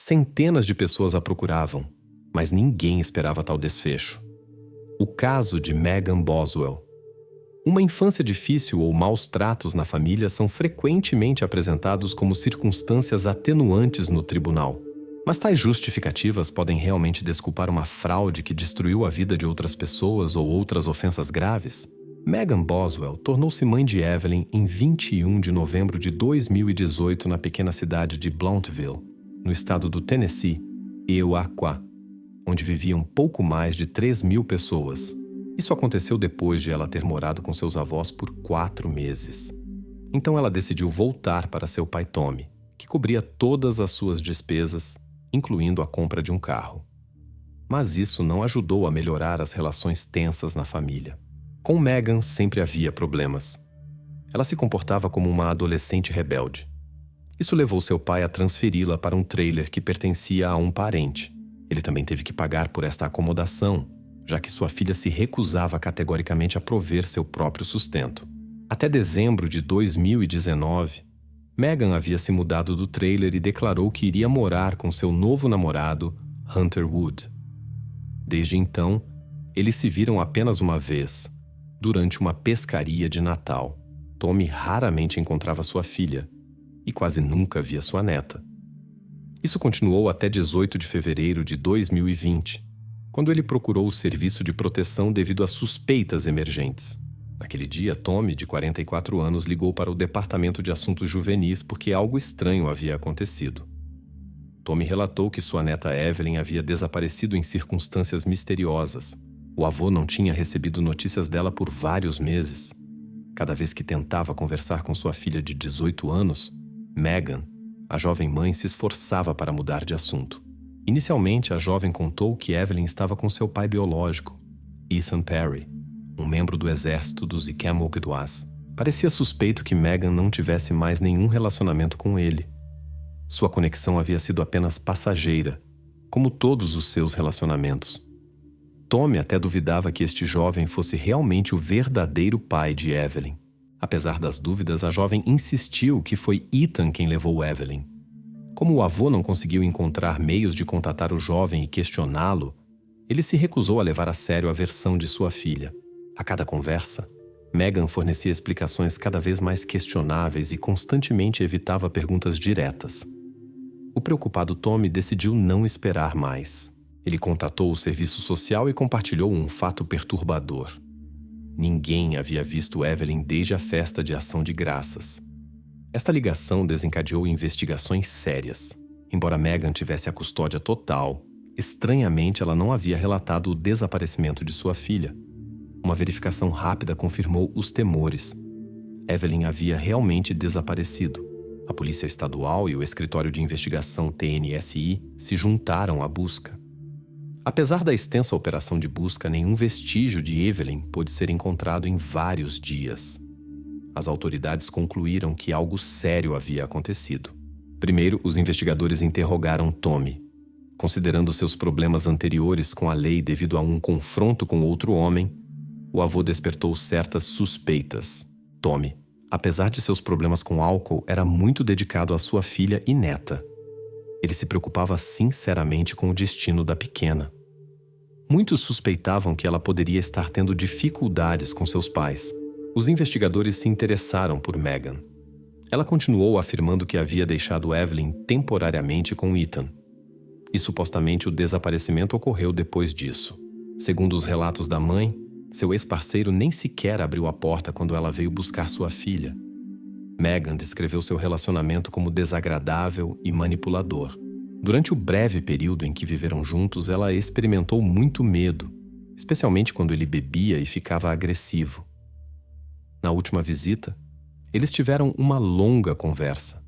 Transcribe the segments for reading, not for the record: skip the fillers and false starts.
Centenas de pessoas a procuravam, mas ninguém esperava tal desfecho. O caso de Megan Boswell. Uma infância difícil ou maus tratos na família são frequentemente apresentados como circunstâncias atenuantes no tribunal. Mas tais justificativas podem realmente desculpar uma fraude que destruiu a vida de outras pessoas ou outras ofensas graves? Megan Boswell tornou-se mãe de Evelyn em 21 de novembro de 2018 na pequena cidade de Blountville, no estado do Tennessee, Euaqua, onde viviam pouco mais de 3.000 pessoas. Isso aconteceu depois de ela ter morado com seus avós por 4 meses. Então ela decidiu voltar para seu pai Tommy, que cobria todas as suas despesas, incluindo a compra de um carro. Mas isso não ajudou a melhorar as relações tensas na família. Com Megan sempre havia problemas. Ela se comportava como uma adolescente rebelde. Isso levou seu pai a transferi-la para um trailer que pertencia a um parente. Ele também teve que pagar por esta acomodação, já que sua filha se recusava categoricamente a prover seu próprio sustento. Até dezembro de 2019, Megan havia se mudado do trailer e declarou que iria morar com seu novo namorado, Hunter Wood. Desde então, eles se viram apenas uma vez, durante uma pescaria de Natal. Tommy raramente encontrava sua filha e quase nunca via sua neta. Isso continuou até 18 de fevereiro de 2020, quando ele procurou o serviço de proteção devido a suspeitas emergentes. Naquele dia, Tommy, de 44 anos, ligou para o Departamento de Assuntos Juvenis porque algo estranho havia acontecido. Tommy relatou que sua neta Evelyn havia desaparecido em circunstâncias misteriosas. O avô não tinha recebido notícias dela por vários meses. Cada vez que tentava conversar com sua filha de 18 anos, Megan, a jovem mãe, se esforçava para mudar de assunto. Inicialmente, a jovem contou que Evelyn estava com seu pai biológico, Ethan Perry, um membro do exército dos Icamogdoas. Parecia suspeito que Megan não tivesse mais nenhum relacionamento com ele. Sua conexão havia sido apenas passageira, como todos os seus relacionamentos. Tommy até duvidava que este jovem fosse realmente o verdadeiro pai de Evelyn. Apesar das dúvidas, a jovem insistiu que foi Ethan quem levou Evelyn. Como o avô não conseguiu encontrar meios de contatar o jovem e questioná-lo, ele se recusou a levar a sério a versão de sua filha. A cada conversa, Megan fornecia explicações cada vez mais questionáveis e constantemente evitava perguntas diretas. O preocupado Tommy decidiu não esperar mais. Ele contatou o serviço social e compartilhou um fato perturbador. Ninguém havia visto Evelyn desde a festa de Ação de Graças. Esta ligação desencadeou investigações sérias. Embora Megan tivesse a custódia total, estranhamente ela não havia relatado o desaparecimento de sua filha. Uma verificação rápida confirmou os temores. Evelyn havia realmente desaparecido. A Polícia Estadual e o Escritório de Investigação TNSI se juntaram à busca. Apesar da extensa operação de busca, nenhum vestígio de Evelyn pôde ser encontrado em vários dias. As autoridades concluíram que algo sério havia acontecido. Primeiro, os investigadores interrogaram Tommy. Considerando seus problemas anteriores com a lei devido a um confronto com outro homem, o avô despertou certas suspeitas. Tommy, apesar de seus problemas com álcool, era muito dedicado à sua filha e neta. Ele se preocupava sinceramente com o destino da pequena. Muitos suspeitavam que ela poderia estar tendo dificuldades com seus pais. Os investigadores se interessaram por Megan. Ela continuou afirmando que havia deixado Evelyn temporariamente com Ethan. E supostamente o desaparecimento ocorreu depois disso. Segundo os relatos da mãe, seu ex-parceiro nem sequer abriu a porta quando ela veio buscar sua filha. Megan descreveu seu relacionamento como desagradável e manipulador. Durante o breve período em que viveram juntos, ela experimentou muito medo, especialmente quando ele bebia e ficava agressivo. Na última visita, eles tiveram uma longa conversa.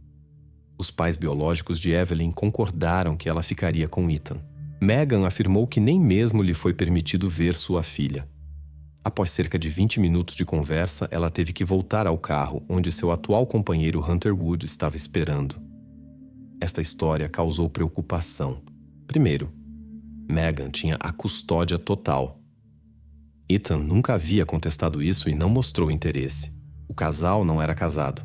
Os pais biológicos de Evelyn concordaram que ela ficaria com Ethan. Megan afirmou que nem mesmo lhe foi permitido ver sua filha. Após cerca de 20 minutos de conversa, ela teve que voltar ao carro onde seu atual companheiro Hunter Wood estava esperando. Esta história causou preocupação. Primeiro, Megan tinha a custódia total. Ethan nunca havia contestado isso e não mostrou interesse. O casal não era casado.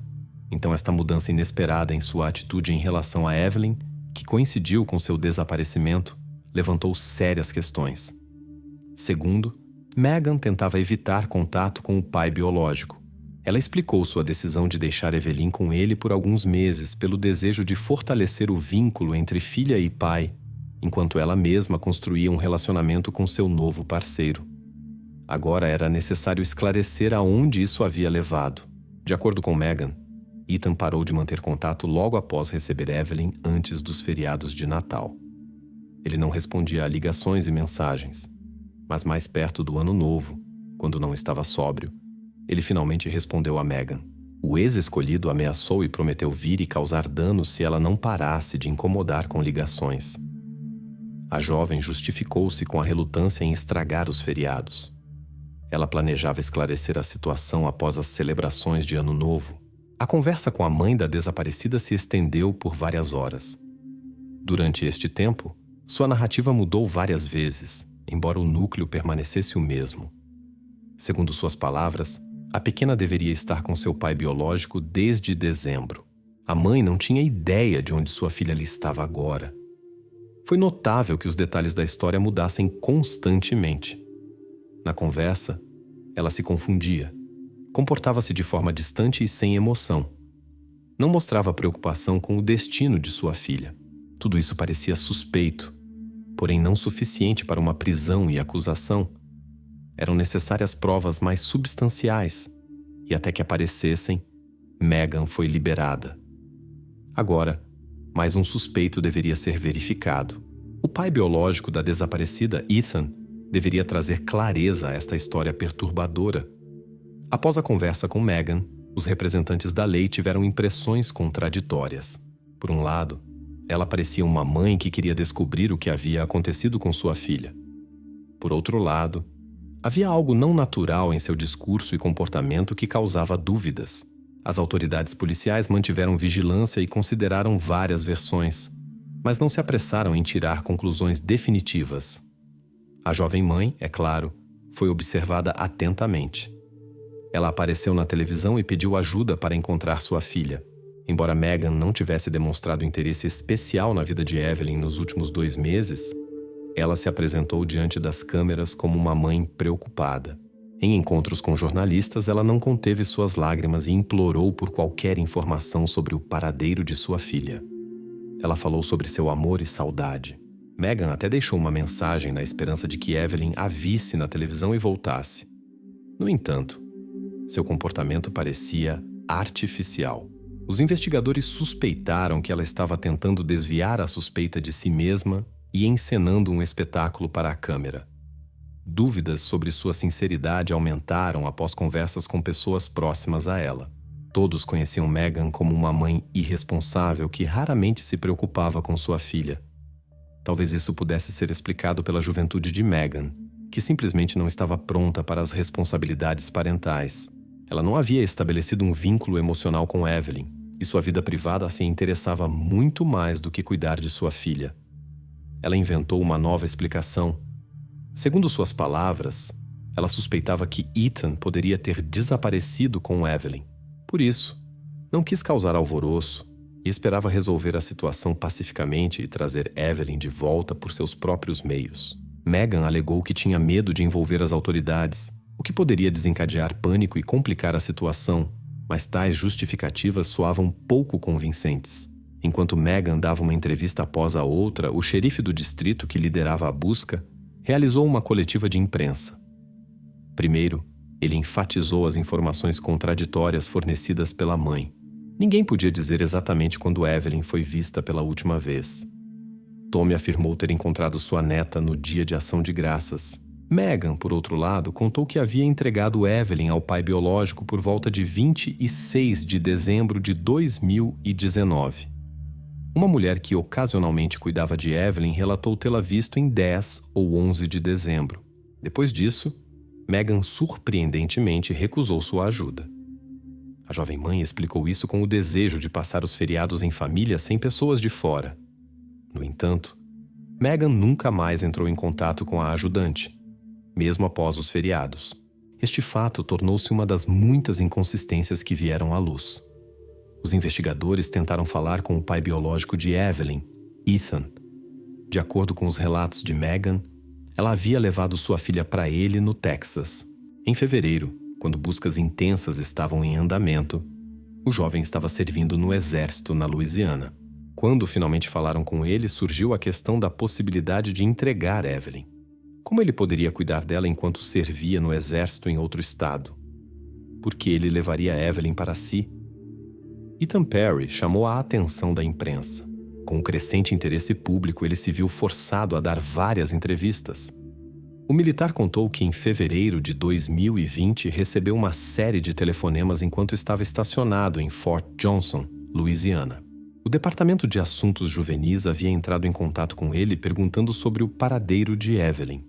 Então esta mudança inesperada em sua atitude em relação a Evelyn, que coincidiu com seu desaparecimento, levantou sérias questões. Segundo, Megan tentava evitar contato com o pai biológico. Ela explicou sua decisão de deixar Evelyn com ele por alguns meses pelo desejo de fortalecer o vínculo entre filha e pai, enquanto ela mesma construía um relacionamento com seu novo parceiro. Agora era necessário esclarecer aonde isso havia levado. De acordo com Megan, Ethan parou de manter contato logo após receber Evelyn antes dos feriados de Natal. Ele não respondia a ligações e mensagens, mas mais perto do Ano Novo, quando não estava sóbrio, ele finalmente respondeu a Megan. O ex-escolhido ameaçou e prometeu vir e causar danos se ela não parasse de incomodar com ligações. A jovem justificou-se com a relutância em estragar os feriados. Ela planejava esclarecer a situação após as celebrações de Ano Novo. A conversa com a mãe da desaparecida se estendeu por várias horas. Durante este tempo, sua narrativa mudou várias vezes, embora o núcleo permanecesse o mesmo. Segundo suas palavras, a pequena deveria estar com seu pai biológico desde dezembro. A mãe não tinha ideia de onde sua filha estava agora. Foi notável que os detalhes da história mudassem constantemente. Na conversa, ela se confundia. Comportava-se de forma distante e sem emoção. Não mostrava preocupação com o destino de sua filha. Tudo isso parecia suspeito, porém não suficiente para uma prisão e acusação. Eram necessárias provas mais substanciais, e até que aparecessem, Megan foi liberada. Agora, mais um suspeito deveria ser verificado. O pai biológico da desaparecida, Ethan, deveria trazer clareza a esta história perturbadora. Após a conversa com Megan, os representantes da lei tiveram impressões contraditórias. Por um lado, ela parecia uma mãe que queria descobrir o que havia acontecido com sua filha. Por outro lado, havia algo não natural em seu discurso e comportamento que causava dúvidas. As autoridades policiais mantiveram vigilância e consideraram várias versões, mas não se apressaram em tirar conclusões definitivas. A jovem mãe, é claro, foi observada atentamente. Ela apareceu na televisão e pediu ajuda para encontrar sua filha. Embora Megan não tivesse demonstrado interesse especial na vida de Evelyn nos últimos 2 meses, ela se apresentou diante das câmeras como uma mãe preocupada. Em encontros com jornalistas, ela não conteve suas lágrimas e implorou por qualquer informação sobre o paradeiro de sua filha. Ela falou sobre seu amor e saudade. Megan até deixou uma mensagem na esperança de que Evelyn a visse na televisão e voltasse. No entanto, seu comportamento parecia artificial. Os investigadores suspeitaram que ela estava tentando desviar a suspeita de si mesma e encenando um espetáculo para a câmera. Dúvidas sobre sua sinceridade aumentaram após conversas com pessoas próximas a ela. Todos conheciam Megan como uma mãe irresponsável que raramente se preocupava com sua filha. Talvez isso pudesse ser explicado pela juventude de Megan, que simplesmente não estava pronta para as responsabilidades parentais. Ela não havia estabelecido um vínculo emocional com Evelyn, e sua vida privada se interessava muito mais do que cuidar de sua filha. Ela inventou uma nova explicação. Segundo suas palavras, ela suspeitava que Ethan poderia ter desaparecido com Evelyn. Por isso, não quis causar alvoroço e esperava resolver a situação pacificamente e trazer Evelyn de volta por seus próprios meios. Megan alegou que tinha medo de envolver as autoridades, o que poderia desencadear pânico e complicar a situação, mas tais justificativas soavam pouco convincentes. Enquanto Megan dava uma entrevista após a outra, o xerife do distrito que liderava a busca realizou uma coletiva de imprensa. Primeiro, ele enfatizou as informações contraditórias fornecidas pela mãe. Ninguém podia dizer exatamente quando Evelyn foi vista pela última vez. Tommy afirmou ter encontrado sua neta no dia de Ação de Graças. Megan, por outro lado, contou que havia entregado Evelyn ao pai biológico por volta de 26 de dezembro de 2019. Uma mulher que ocasionalmente cuidava de Evelyn relatou tê-la visto em 10 ou 11 de dezembro. Depois disso, Megan surpreendentemente recusou sua ajuda. A jovem mãe explicou isso com o desejo de passar os feriados em família sem pessoas de fora. No entanto, Megan nunca mais entrou em contato com a ajudante, mesmo após os feriados. Este fato tornou-se uma das muitas inconsistências que vieram à luz. Os investigadores tentaram falar com o pai biológico de Evelyn, Ethan. De acordo com os relatos de Megan, ela havia levado sua filha para ele no Texas. Em fevereiro, quando buscas intensas estavam em andamento, o jovem estava servindo no exército na Louisiana. Quando finalmente falaram com ele, surgiu a questão da possibilidade de entregar Evelyn. Como ele poderia cuidar dela enquanto servia no exército em outro estado? Por que ele levaria Evelyn para si? Ethan Perry chamou a atenção da imprensa. Com o crescente interesse público, ele se viu forçado a dar várias entrevistas. O militar contou que em fevereiro de 2020 recebeu uma série de telefonemas enquanto estava estacionado em Fort Johnson, Louisiana. O Departamento de Assuntos Juvenis havia entrado em contato com ele perguntando sobre o paradeiro de Evelyn.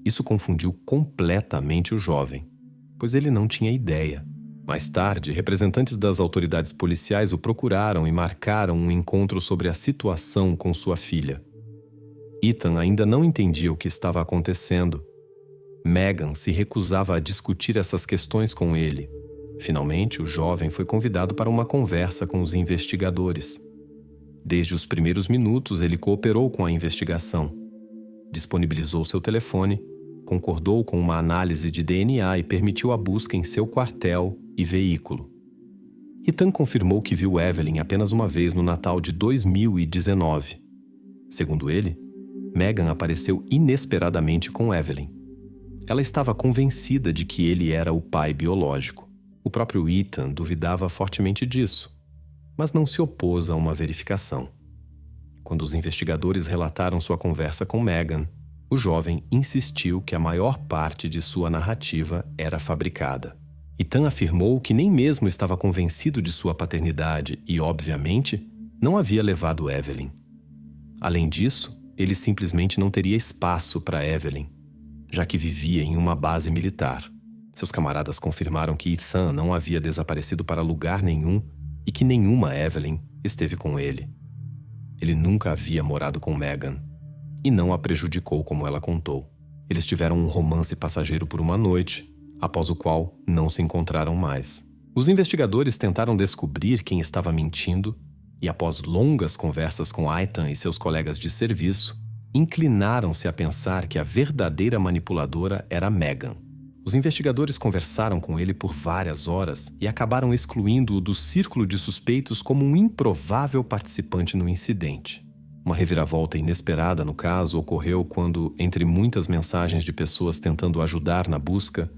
Isso confundiu completamente o jovem, pois ele não tinha ideia. Mais tarde, representantes das autoridades policiais o procuraram e marcaram um encontro sobre a situação com sua filha. Ethan ainda não entendia o que estava acontecendo. Megan se recusava a discutir essas questões com ele. Finalmente, o jovem foi convidado para uma conversa com os investigadores. Desde os primeiros minutos, ele cooperou com a investigação. Disponibilizou seu telefone, concordou com uma análise de DNA e permitiu a busca em seu quartel e veículo. Ethan confirmou que viu Evelyn apenas uma vez no Natal de 2019. Segundo ele, Megan apareceu inesperadamente com Evelyn. Ela estava convencida de que ele era o pai biológico. O próprio Ethan duvidava fortemente disso, mas não se opôs a uma verificação. Quando os investigadores relataram sua conversa com Megan, o jovem insistiu que a maior parte de sua narrativa era fabricada. Ethan afirmou que nem mesmo estava convencido de sua paternidade e, obviamente, não havia levado Evelyn. Além disso, ele simplesmente não teria espaço para Evelyn, já que vivia em uma base militar. Seus camaradas confirmaram que Ethan não havia desaparecido para lugar nenhum e que nenhuma Evelyn esteve com ele. Ele nunca havia morado com Megan e não a prejudicou como ela contou. Eles tiveram um romance passageiro por uma noite, após o qual não se encontraram mais. Os investigadores tentaram descobrir quem estava mentindo e, após longas conversas com Ethan e seus colegas de serviço, inclinaram-se a pensar que a verdadeira manipuladora era Megan. Os investigadores conversaram com ele por várias horas e acabaram excluindo-o do círculo de suspeitos como um improvável participante no incidente. Uma reviravolta inesperada no caso ocorreu quando, entre muitas mensagens de pessoas tentando ajudar na busca,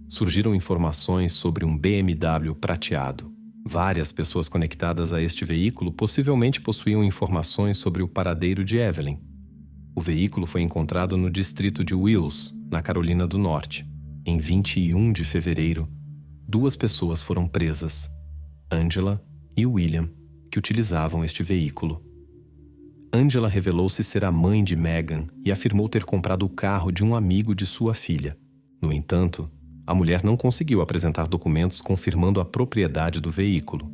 surgiram informações sobre um BMW prateado. Várias pessoas conectadas a este veículo possivelmente possuíam informações sobre o paradeiro de Evelyn. O veículo foi encontrado no distrito de Wills, na Carolina do Norte. Em 21 de fevereiro, 2 pessoas foram presas, Angela e William, que utilizavam este veículo. Angela revelou-se ser a mãe de Megan e afirmou ter comprado o carro de um amigo de sua filha. No entanto, a mulher não conseguiu apresentar documentos confirmando a propriedade do veículo.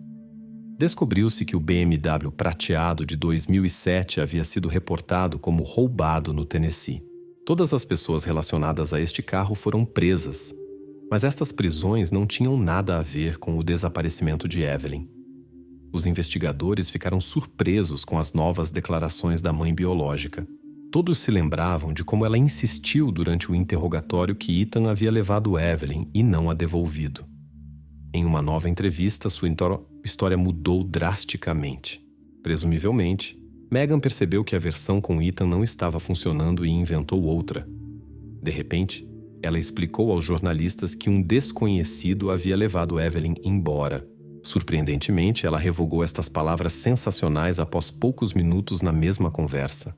Descobriu-se que o BMW prateado de 2007 havia sido reportado como roubado no Tennessee. Todas as pessoas relacionadas a este carro foram presas, mas estas prisões não tinham nada a ver com o desaparecimento de Evelyn. Os investigadores ficaram surpresos com as novas declarações da mãe biológica. Todos se lembravam de como ela insistiu durante o interrogatório que Ethan havia levado Evelyn e não a devolvido. Em uma nova entrevista, sua história mudou drasticamente. Presumivelmente, Megan percebeu que a versão com Ethan não estava funcionando e inventou outra. De repente, ela explicou aos jornalistas que um desconhecido havia levado Evelyn embora. Surpreendentemente, ela revogou estas palavras sensacionais após poucos minutos na mesma conversa.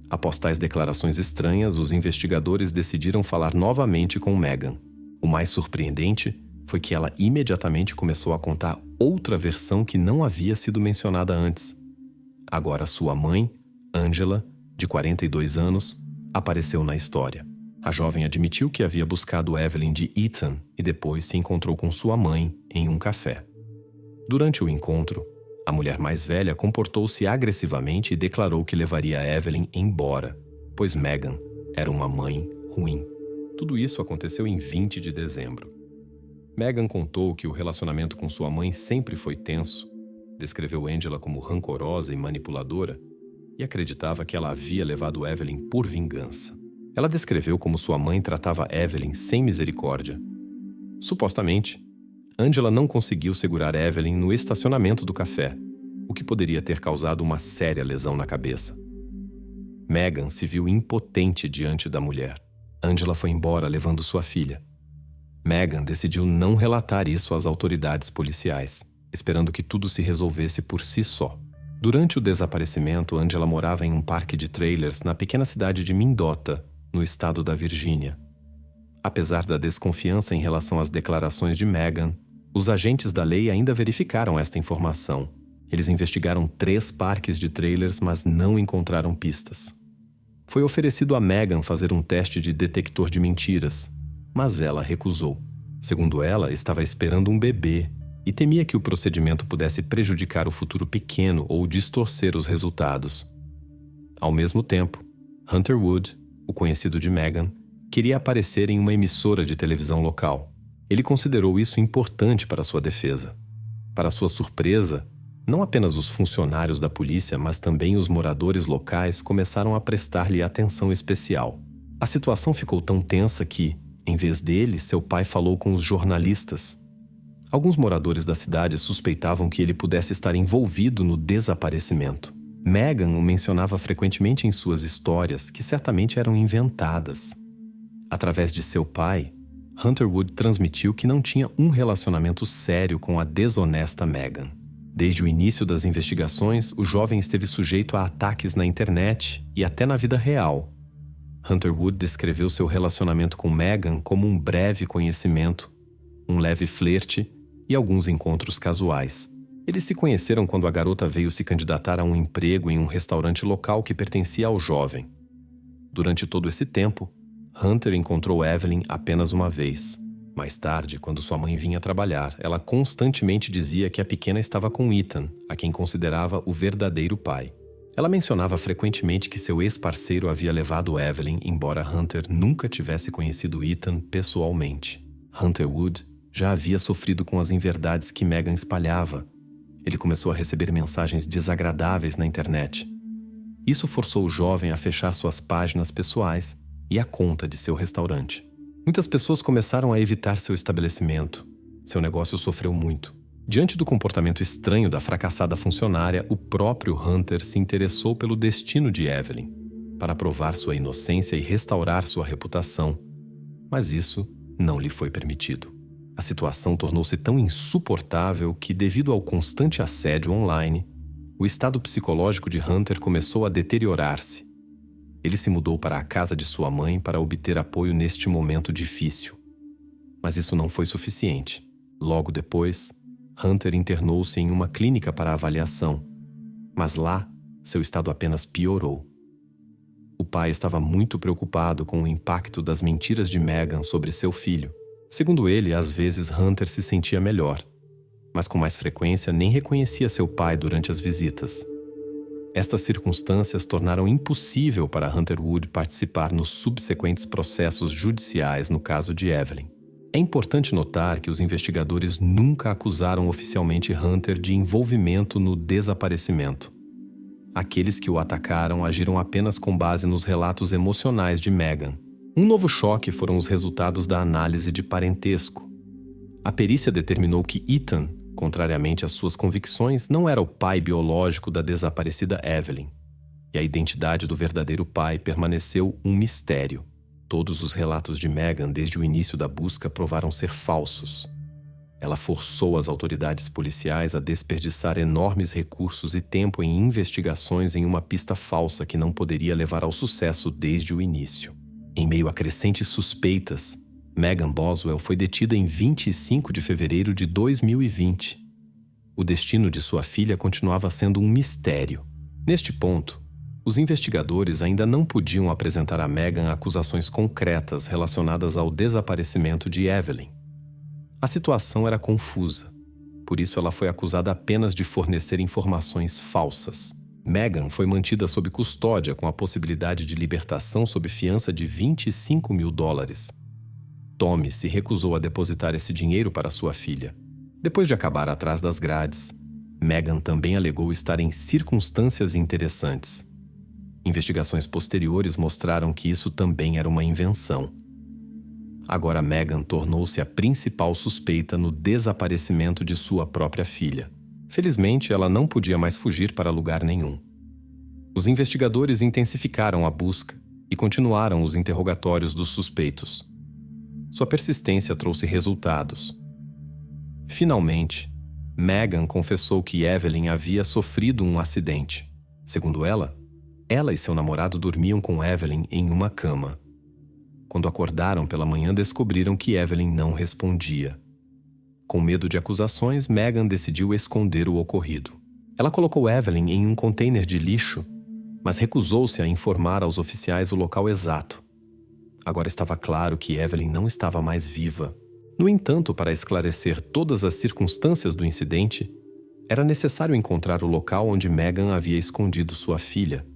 Após tais declarações estranhas, os investigadores decidiram falar novamente com Megan. O mais surpreendente foi que ela imediatamente começou a contar outra versão que não havia sido mencionada antes. Agora sua mãe, Angela, de 42 anos, apareceu na história. A jovem admitiu que havia buscado Evelyn de Ethan e depois se encontrou com sua mãe em um café. Durante o encontro, a mulher mais velha comportou-se agressivamente e declarou que levaria Evelyn embora, pois Megan era uma mãe ruim. Tudo isso aconteceu em 20 de dezembro. Megan contou que o relacionamento com sua mãe sempre foi tenso, descreveu Angela como rancorosa e manipuladora, e acreditava que ela havia levado Evelyn por vingança. Ela descreveu como sua mãe tratava Evelyn sem misericórdia. Supostamente, Angela não conseguiu segurar Evelyn no estacionamento do café, o que poderia ter causado uma séria lesão na cabeça. Megan se viu impotente diante da mulher. Angela foi embora levando sua filha. Megan decidiu não relatar isso às autoridades policiais, esperando que tudo se resolvesse por si só. Durante o desaparecimento, Angela morava em um parque de trailers na pequena cidade de Mendota, no estado da Virgínia. Apesar da desconfiança em relação às declarações de Megan, os agentes da lei ainda verificaram esta informação. Eles investigaram 3 parques de trailers, mas não encontraram pistas. Foi oferecido a Megan fazer um teste de detector de mentiras, mas ela recusou. Segundo ela, estava esperando um bebê e temia que o procedimento pudesse prejudicar o futuro pequeno ou distorcer os resultados. Ao mesmo tempo, Hunter Wood, o conhecido de Megan, queria aparecer em uma emissora de televisão local. Ele considerou isso importante para sua defesa. Para sua surpresa, não apenas os funcionários da polícia, mas também os moradores locais começaram a prestar-lhe atenção especial. A situação ficou tão tensa que, em vez dele, seu pai falou com os jornalistas. Alguns moradores da cidade suspeitavam que ele pudesse estar envolvido no desaparecimento. Megan o mencionava frequentemente em suas histórias, que certamente eram inventadas. Através de seu pai, Hunter Wood transmitiu que não tinha um relacionamento sério com a desonesta Megan. Desde o início das investigações, o jovem esteve sujeito a ataques na internet e até na vida real. Hunter Wood descreveu seu relacionamento com Megan como um breve conhecimento, um leve flerte e alguns encontros casuais. Eles se conheceram quando a garota veio se candidatar a um emprego em um restaurante local que pertencia ao jovem. Durante todo esse tempo, Hunter encontrou Evelyn apenas uma vez. Mais tarde, quando sua mãe vinha trabalhar, ela constantemente dizia que a pequena estava com Ethan, a quem considerava o verdadeiro pai. Ela mencionava frequentemente que seu ex-parceiro havia levado Evelyn, embora Hunter nunca tivesse conhecido Ethan pessoalmente. Hunter Wood já havia sofrido com as inverdades que Megan espalhava. Ele começou a receber mensagens desagradáveis na internet. Isso forçou o jovem a fechar suas páginas pessoais e a conta de seu restaurante. Muitas pessoas começaram a evitar seu estabelecimento. Seu negócio sofreu muito. Diante do comportamento estranho da fracassada funcionária, o próprio Hunter se interessou pelo destino de Evelyn, para provar sua inocência e restaurar sua reputação. Mas isso não lhe foi permitido. A situação tornou-se tão insuportável que, devido ao constante assédio online, o estado psicológico de Hunter começou a deteriorar-se. Ele se mudou para a casa de sua mãe para obter apoio neste momento difícil. Mas isso não foi suficiente. Logo depois, Hunter internou-se em uma clínica para avaliação, mas lá, seu estado apenas piorou. O pai estava muito preocupado com o impacto das mentiras de Megan sobre seu filho. Segundo ele, às vezes Hunter se sentia melhor, mas com mais frequência nem reconhecia seu pai durante as visitas. Estas circunstâncias tornaram impossível para Hunter Wood participar nos subsequentes processos judiciais no caso de Evelyn. É importante notar que os investigadores nunca acusaram oficialmente Hunter de envolvimento no desaparecimento. Aqueles que o atacaram agiram apenas com base nos relatos emocionais de Megan. Um novo choque foram os resultados da análise de parentesco. A perícia determinou que Ethan, contrariamente às suas convicções, não era o pai biológico da desaparecida Evelyn, e a identidade do verdadeiro pai permaneceu um mistério. Todos os relatos de Megan desde o início da busca provaram ser falsos. Ela forçou as autoridades policiais a desperdiçar enormes recursos e tempo em investigações em uma pista falsa que não poderia levar ao sucesso desde o início. Em meio a crescentes suspeitas, Megan Boswell foi detida em 25 de fevereiro de 2020. O destino de sua filha continuava sendo um mistério. Neste ponto, os investigadores ainda não podiam apresentar a Megan acusações concretas relacionadas ao desaparecimento de Evelyn. A situação era confusa, por isso ela foi acusada apenas de fornecer informações falsas. Megan foi mantida sob custódia com a possibilidade de libertação sob fiança de $25 mil. Tommy se recusou a depositar esse dinheiro para sua filha. Depois de acabar atrás das grades, Megan também alegou estar em circunstâncias interessantes. Investigações posteriores mostraram que isso também era uma invenção. Agora Meghan tornou-se a principal suspeita no desaparecimento de sua própria filha. Felizmente, ela não podia mais fugir para lugar nenhum. Os investigadores intensificaram a busca e continuaram os interrogatórios dos suspeitos. Sua persistência trouxe resultados. Finalmente, Meghan confessou que Evelyn havia sofrido um acidente. Segundo ela e seu namorado dormiam com Evelyn em uma cama. Quando acordaram pela manhã, descobriram que Evelyn não respondia. Com medo de acusações, Meghan decidiu esconder o ocorrido. Ela colocou Evelyn em um container de lixo, mas recusou-se a informar aos oficiais o local exato. Agora estava claro que Evelyn não estava mais viva. No entanto, para esclarecer todas as circunstâncias do incidente, era necessário encontrar o local onde Meghan havia escondido sua filha.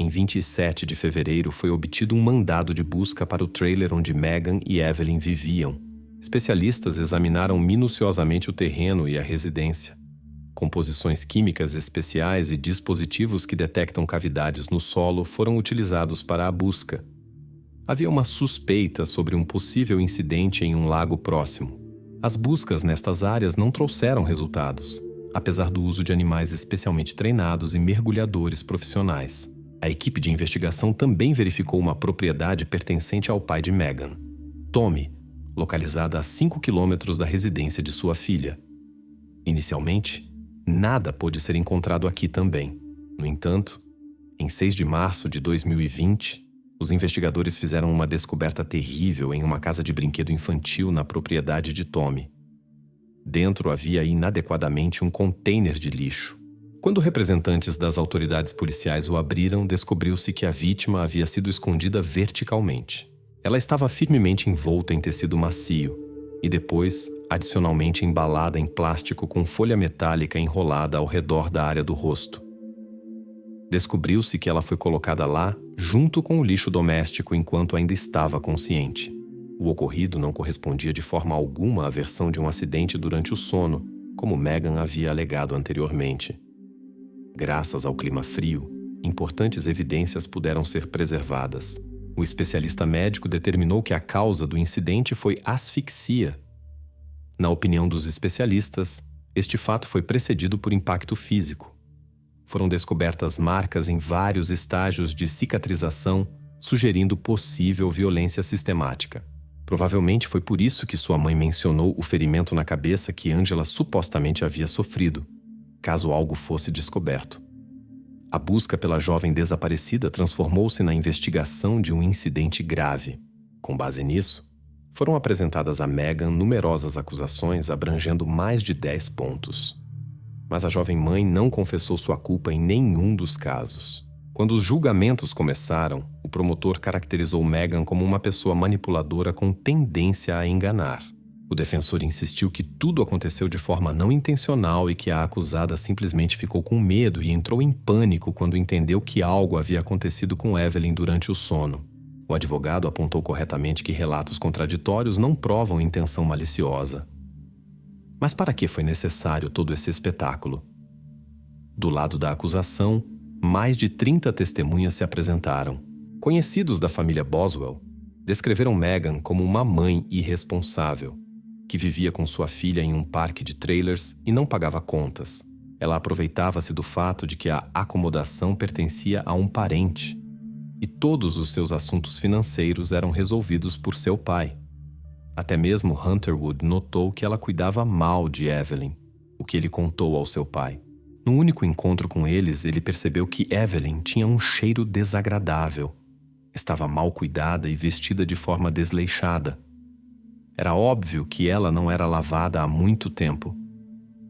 Em 27 de fevereiro foi obtido um mandado de busca para o trailer onde Meghan e Evelyn viviam. Especialistas examinaram minuciosamente o terreno e a residência. Composições químicas especiais e dispositivos que detectam cavidades no solo foram utilizados para a busca. Havia uma suspeita sobre um possível incidente em um lago próximo. As buscas nestas áreas não trouxeram resultados, apesar do uso de animais especialmente treinados e mergulhadores profissionais. A equipe de investigação também verificou uma propriedade pertencente ao pai de Meghan, Tommy, localizada a 5 quilômetros da residência de sua filha. Inicialmente, nada pôde ser encontrado aqui também. No entanto, em 6 de março de 2020, os investigadores fizeram uma descoberta terrível em uma casa de brinquedo infantil na propriedade de Tommy. Dentro havia inadequadamente um container de lixo. Quando representantes das autoridades policiais o abriram, descobriu-se que a vítima havia sido escondida verticalmente. Ela estava firmemente envolta em tecido macio e depois, adicionalmente embalada em plástico com folha metálica enrolada ao redor da área do rosto. Descobriu-se que ela foi colocada lá junto com o lixo doméstico enquanto ainda estava consciente. O ocorrido não correspondia de forma alguma à versão de um acidente durante o sono, como Meghan havia alegado anteriormente. Graças ao clima frio, importantes evidências puderam ser preservadas. O especialista médico determinou que a causa do incidente foi asfixia. Na opinião dos especialistas, este fato foi precedido por impacto físico. Foram descobertas marcas em vários estágios de cicatrização, sugerindo possível violência sistemática. Provavelmente foi por isso que sua mãe mencionou o ferimento na cabeça que Angela supostamente havia sofrido, caso algo fosse descoberto. A busca pela jovem desaparecida transformou-se na investigação de um incidente grave. Com base nisso, foram apresentadas a Meghan numerosas acusações abrangendo mais de 10 pontos. Mas a jovem mãe não confessou sua culpa em nenhum dos casos. Quando os julgamentos começaram, o promotor caracterizou Meghan como uma pessoa manipuladora com tendência a enganar. O defensor insistiu que tudo aconteceu de forma não intencional e que a acusada simplesmente ficou com medo e entrou em pânico quando entendeu que algo havia acontecido com Evelyn durante o sono. O advogado apontou corretamente que relatos contraditórios não provam intenção maliciosa. Mas para que foi necessário todo esse espetáculo? Do lado da acusação, mais de 30 testemunhas se apresentaram. Conhecidos da família Boswell descreveram Meghan como uma mãe irresponsável, que vivia com sua filha em um parque de trailers e não pagava contas. Ela aproveitava-se do fato de que a acomodação pertencia a um parente, e todos os seus assuntos financeiros eram resolvidos por seu pai. Até mesmo Hunterwood notou que ela cuidava mal de Evelyn, o que ele contou ao seu pai. No único encontro com eles, ele percebeu que Evelyn tinha um cheiro desagradável. Estava mal cuidada e vestida de forma desleixada. Era óbvio que ela não era lavada há muito tempo.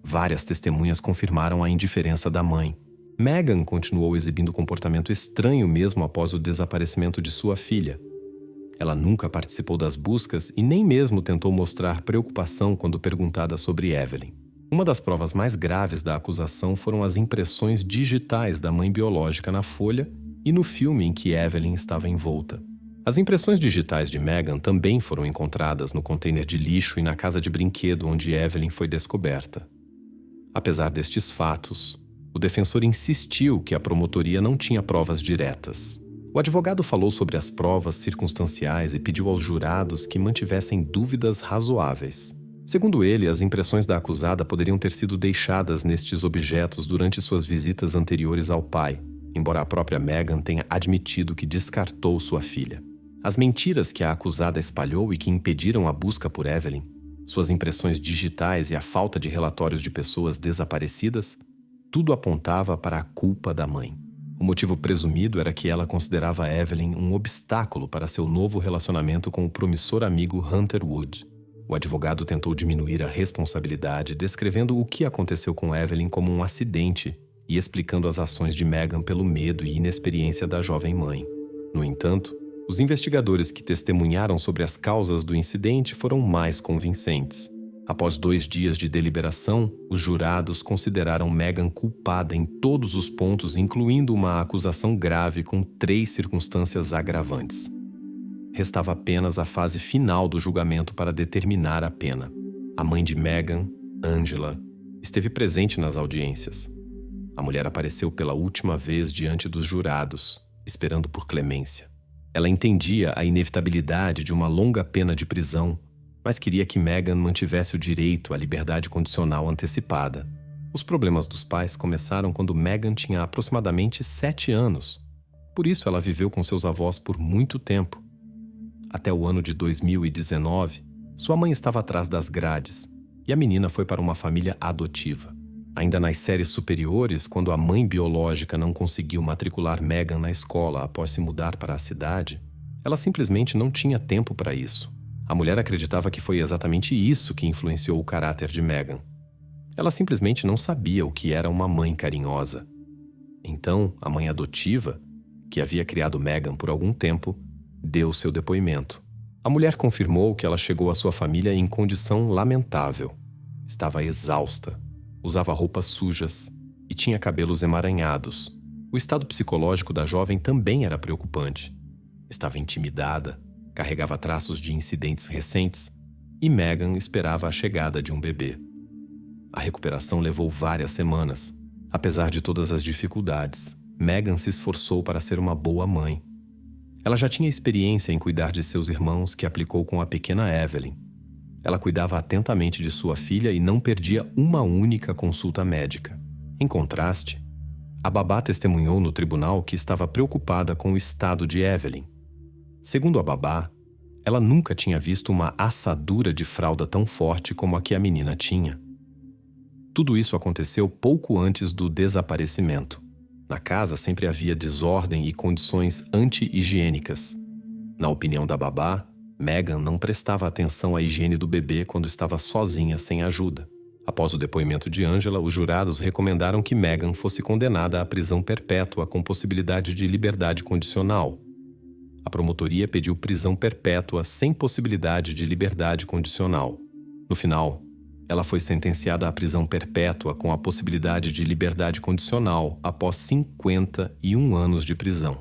Várias testemunhas confirmaram a indiferença da mãe. Meghan continuou exibindo comportamento estranho mesmo após o desaparecimento de sua filha. Ela nunca participou das buscas e nem mesmo tentou mostrar preocupação quando perguntada sobre Evelyn. Uma das provas mais graves da acusação foram as impressões digitais da mãe biológica na folha e no filme em que Evelyn estava envolta. As impressões digitais de Meghan também foram encontradas no container de lixo e na casa de brinquedo onde Evelyn foi descoberta. Apesar destes fatos, O defensor insistiu que a promotoria não tinha provas diretas. O advogado falou sobre as provas circunstanciais e pediu aos jurados que mantivessem dúvidas razoáveis. Segundo ele, as impressões da acusada poderiam ter sido deixadas nestes objetos durante suas visitas anteriores ao pai, embora a própria Megan tenha admitido que descartou sua filha. As mentiras que a acusada espalhou e que impediram a busca por Evelyn, suas impressões digitais e a falta de relatórios de pessoas desaparecidas, tudo apontava para a culpa da mãe. O motivo presumido era que ela considerava Evelyn um obstáculo para seu novo relacionamento com o promissor amigo Hunter Wood. O advogado tentou diminuir a responsabilidade, descrevendo o que aconteceu com Evelyn como um acidente e explicando as ações de Megan pelo medo e inexperiência da jovem mãe. No entanto, os investigadores que testemunharam sobre as causas do incidente foram mais convincentes. Após 2 dias de deliberação, os jurados consideraram Megan culpada em todos os pontos, incluindo uma acusação grave com 3 circunstâncias agravantes. Restava apenas a fase final do julgamento para determinar a pena. A mãe de Megan, Angela, esteve presente nas audiências. A mulher apareceu pela última vez diante dos jurados, esperando por clemência. Ela entendia a inevitabilidade de uma longa pena de prisão, mas queria que Megan mantivesse o direito à liberdade condicional antecipada. Os problemas dos pais começaram quando Megan tinha aproximadamente 7 anos. Por isso ela viveu com seus avós por muito tempo. Até o ano de 2019, sua mãe estava atrás das grades e a menina foi para uma família adotiva. Ainda nas séries superiores, quando a mãe biológica não conseguiu matricular Megan na escola após se mudar para a cidade, ela simplesmente não tinha tempo para isso. A mulher acreditava que foi exatamente isso que influenciou o caráter de Megan. Ela simplesmente não sabia o que era uma mãe carinhosa. Então, a mãe adotiva, que havia criado Megan por algum tempo, deu seu depoimento. A mulher confirmou que ela chegou à sua família em condição lamentável. Estava exausta, usava roupas sujas e tinha cabelos emaranhados. O estado psicológico da jovem também era preocupante. Estava intimidada, carregava traços de incidentes recentes e Megan esperava a chegada de um bebê. A recuperação levou várias semanas. Apesar de todas as dificuldades, Megan se esforçou para ser uma boa mãe. Ela já tinha experiência em cuidar de seus irmãos que aplicou com a pequena Evelyn. Ela cuidava atentamente de sua filha e não perdia uma única consulta médica. Em contraste, a babá testemunhou no tribunal que estava preocupada com o estado de Evelyn. Segundo a babá, ela nunca tinha visto uma assadura de fralda tão forte como a que a menina tinha. Tudo isso aconteceu pouco antes do desaparecimento. Na casa sempre havia desordem e condições anti-higiênicas. Na opinião da babá, Megan não prestava atenção à higiene do bebê quando estava sozinha sem ajuda. Após o depoimento de Angela, os jurados recomendaram que Megan fosse condenada à prisão perpétua com possibilidade de liberdade condicional. A promotoria pediu prisão perpétua sem possibilidade de liberdade condicional. No final, ela foi sentenciada à prisão perpétua com a possibilidade de liberdade condicional após 51 anos de prisão.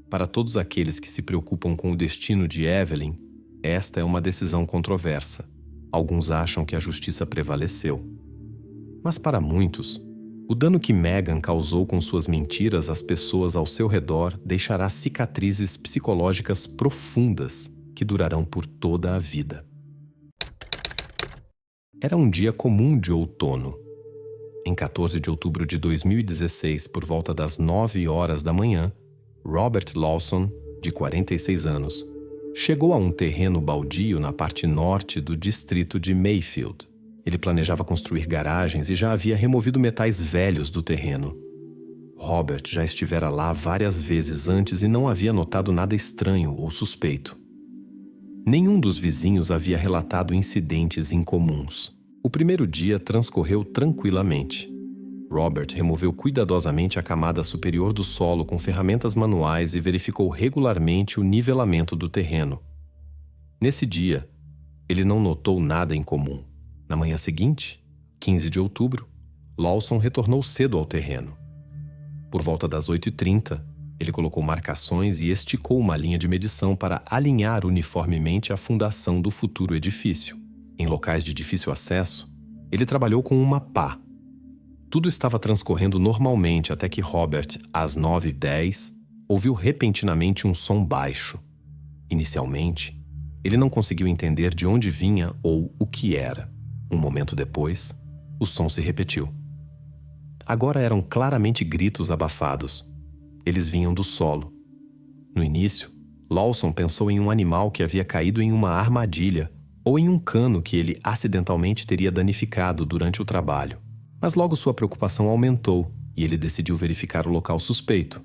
Para todos aqueles que se preocupam com o destino de Evelyn, esta é uma decisão controversa. Alguns acham que a justiça prevaleceu. Mas para muitos, o dano que Megan causou com suas mentiras às pessoas ao seu redor deixará cicatrizes psicológicas profundas que durarão por toda a vida. Era um dia comum de outono. Em 14 de outubro de 2016, por volta das 9 horas da manhã, Robert Lawson, de 46 anos, chegou a um terreno baldio na parte norte do distrito de Mayfield. Ele planejava construir garagens e já havia removido metais velhos do terreno. Robert já estivera lá várias vezes antes e não havia notado nada estranho ou suspeito. Nenhum dos vizinhos havia relatado incidentes incomuns. O primeiro dia transcorreu tranquilamente. Robert removeu cuidadosamente a camada superior do solo com ferramentas manuais e verificou regularmente o nivelamento do terreno. Nesse dia, ele não notou nada incomum. Na manhã seguinte, 15 de outubro, Lawson retornou cedo ao terreno. Por volta das 8h30, ele colocou marcações e esticou uma linha de medição para alinhar uniformemente a fundação do futuro edifício. Em locais de difícil acesso, ele trabalhou com uma pá. Tudo estava transcorrendo normalmente até que Robert, às 9h10, ouviu repentinamente um som baixo. Inicialmente, ele não conseguiu entender de onde vinha ou o que era. Um momento depois, o som se repetiu. Agora eram claramente gritos abafados. Eles vinham do solo. No início, Lawson pensou em um animal que havia caído em uma armadilha ou em um cano que ele acidentalmente teria danificado durante o trabalho. Mas logo sua preocupação aumentou e ele decidiu verificar o local suspeito.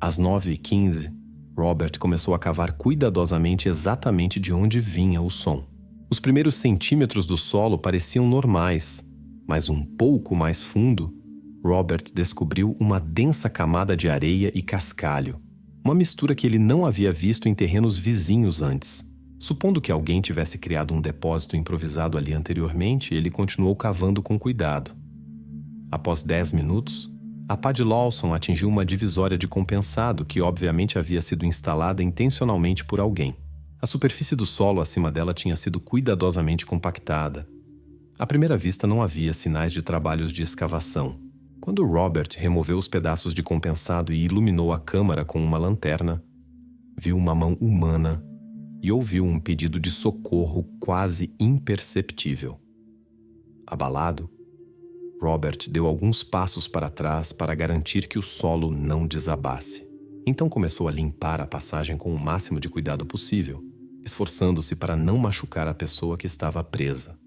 Às 9h15, Robert começou a cavar cuidadosamente exatamente de onde vinha o som. Os primeiros centímetros do solo pareciam normais, mas um pouco mais fundo, Robert descobriu uma densa camada de areia e cascalho, uma mistura que ele não havia visto em terrenos vizinhos antes. Supondo que alguém tivesse criado um depósito improvisado ali anteriormente, ele continuou cavando com cuidado. Após 10 minutos, a pá de Lawson atingiu uma divisória de compensado que obviamente havia sido instalada intencionalmente por alguém. A superfície do solo acima dela tinha sido cuidadosamente compactada. À primeira vista não havia sinais de trabalhos de escavação. Quando Robert removeu os pedaços de compensado e iluminou a câmara com uma lanterna, viu uma mão humana e ouviu um pedido de socorro quase imperceptível. Abalado, Robert deu alguns passos para trás para garantir que o solo não desabasse. Então começou a limpar a passagem com o máximo de cuidado possível, esforçando-se para não machucar a pessoa que estava presa.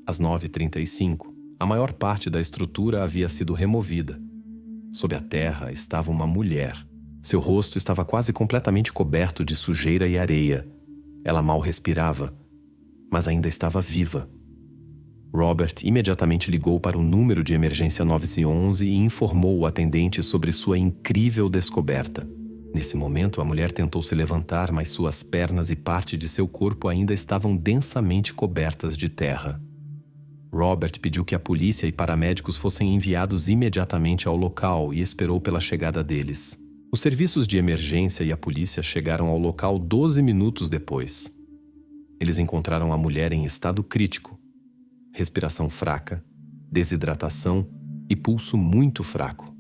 Às 9h35, a maior parte da estrutura havia sido removida. Sob a terra estava uma mulher. Seu rosto estava quase completamente coberto de sujeira e areia. Ela mal respirava, mas ainda estava viva. Robert imediatamente ligou para o número de emergência 911 e informou o atendente sobre sua incrível descoberta. Nesse momento, a mulher tentou se levantar, mas suas pernas e parte de seu corpo ainda estavam densamente cobertas de terra. Robert pediu que a polícia e paramédicos fossem enviados imediatamente ao local e esperou pela chegada deles. Os serviços de emergência e a polícia chegaram ao local 12 minutos depois. Eles encontraram a mulher em estado crítico. Respiração fraca, desidratação e pulso muito fraco.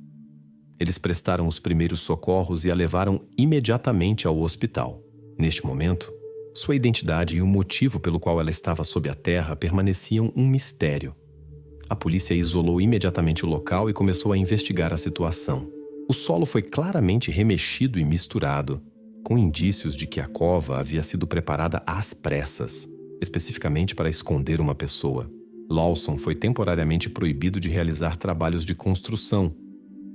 Eles prestaram os primeiros socorros e a levaram imediatamente ao hospital. Neste momento, sua identidade e o motivo pelo qual ela estava sob a terra permaneciam um mistério. A polícia isolou imediatamente o local e começou a investigar a situação. O solo foi claramente remexido e misturado, com indícios de que a cova havia sido preparada às pressas, especificamente para esconder uma pessoa. Lawson foi temporariamente proibido de realizar trabalhos de construção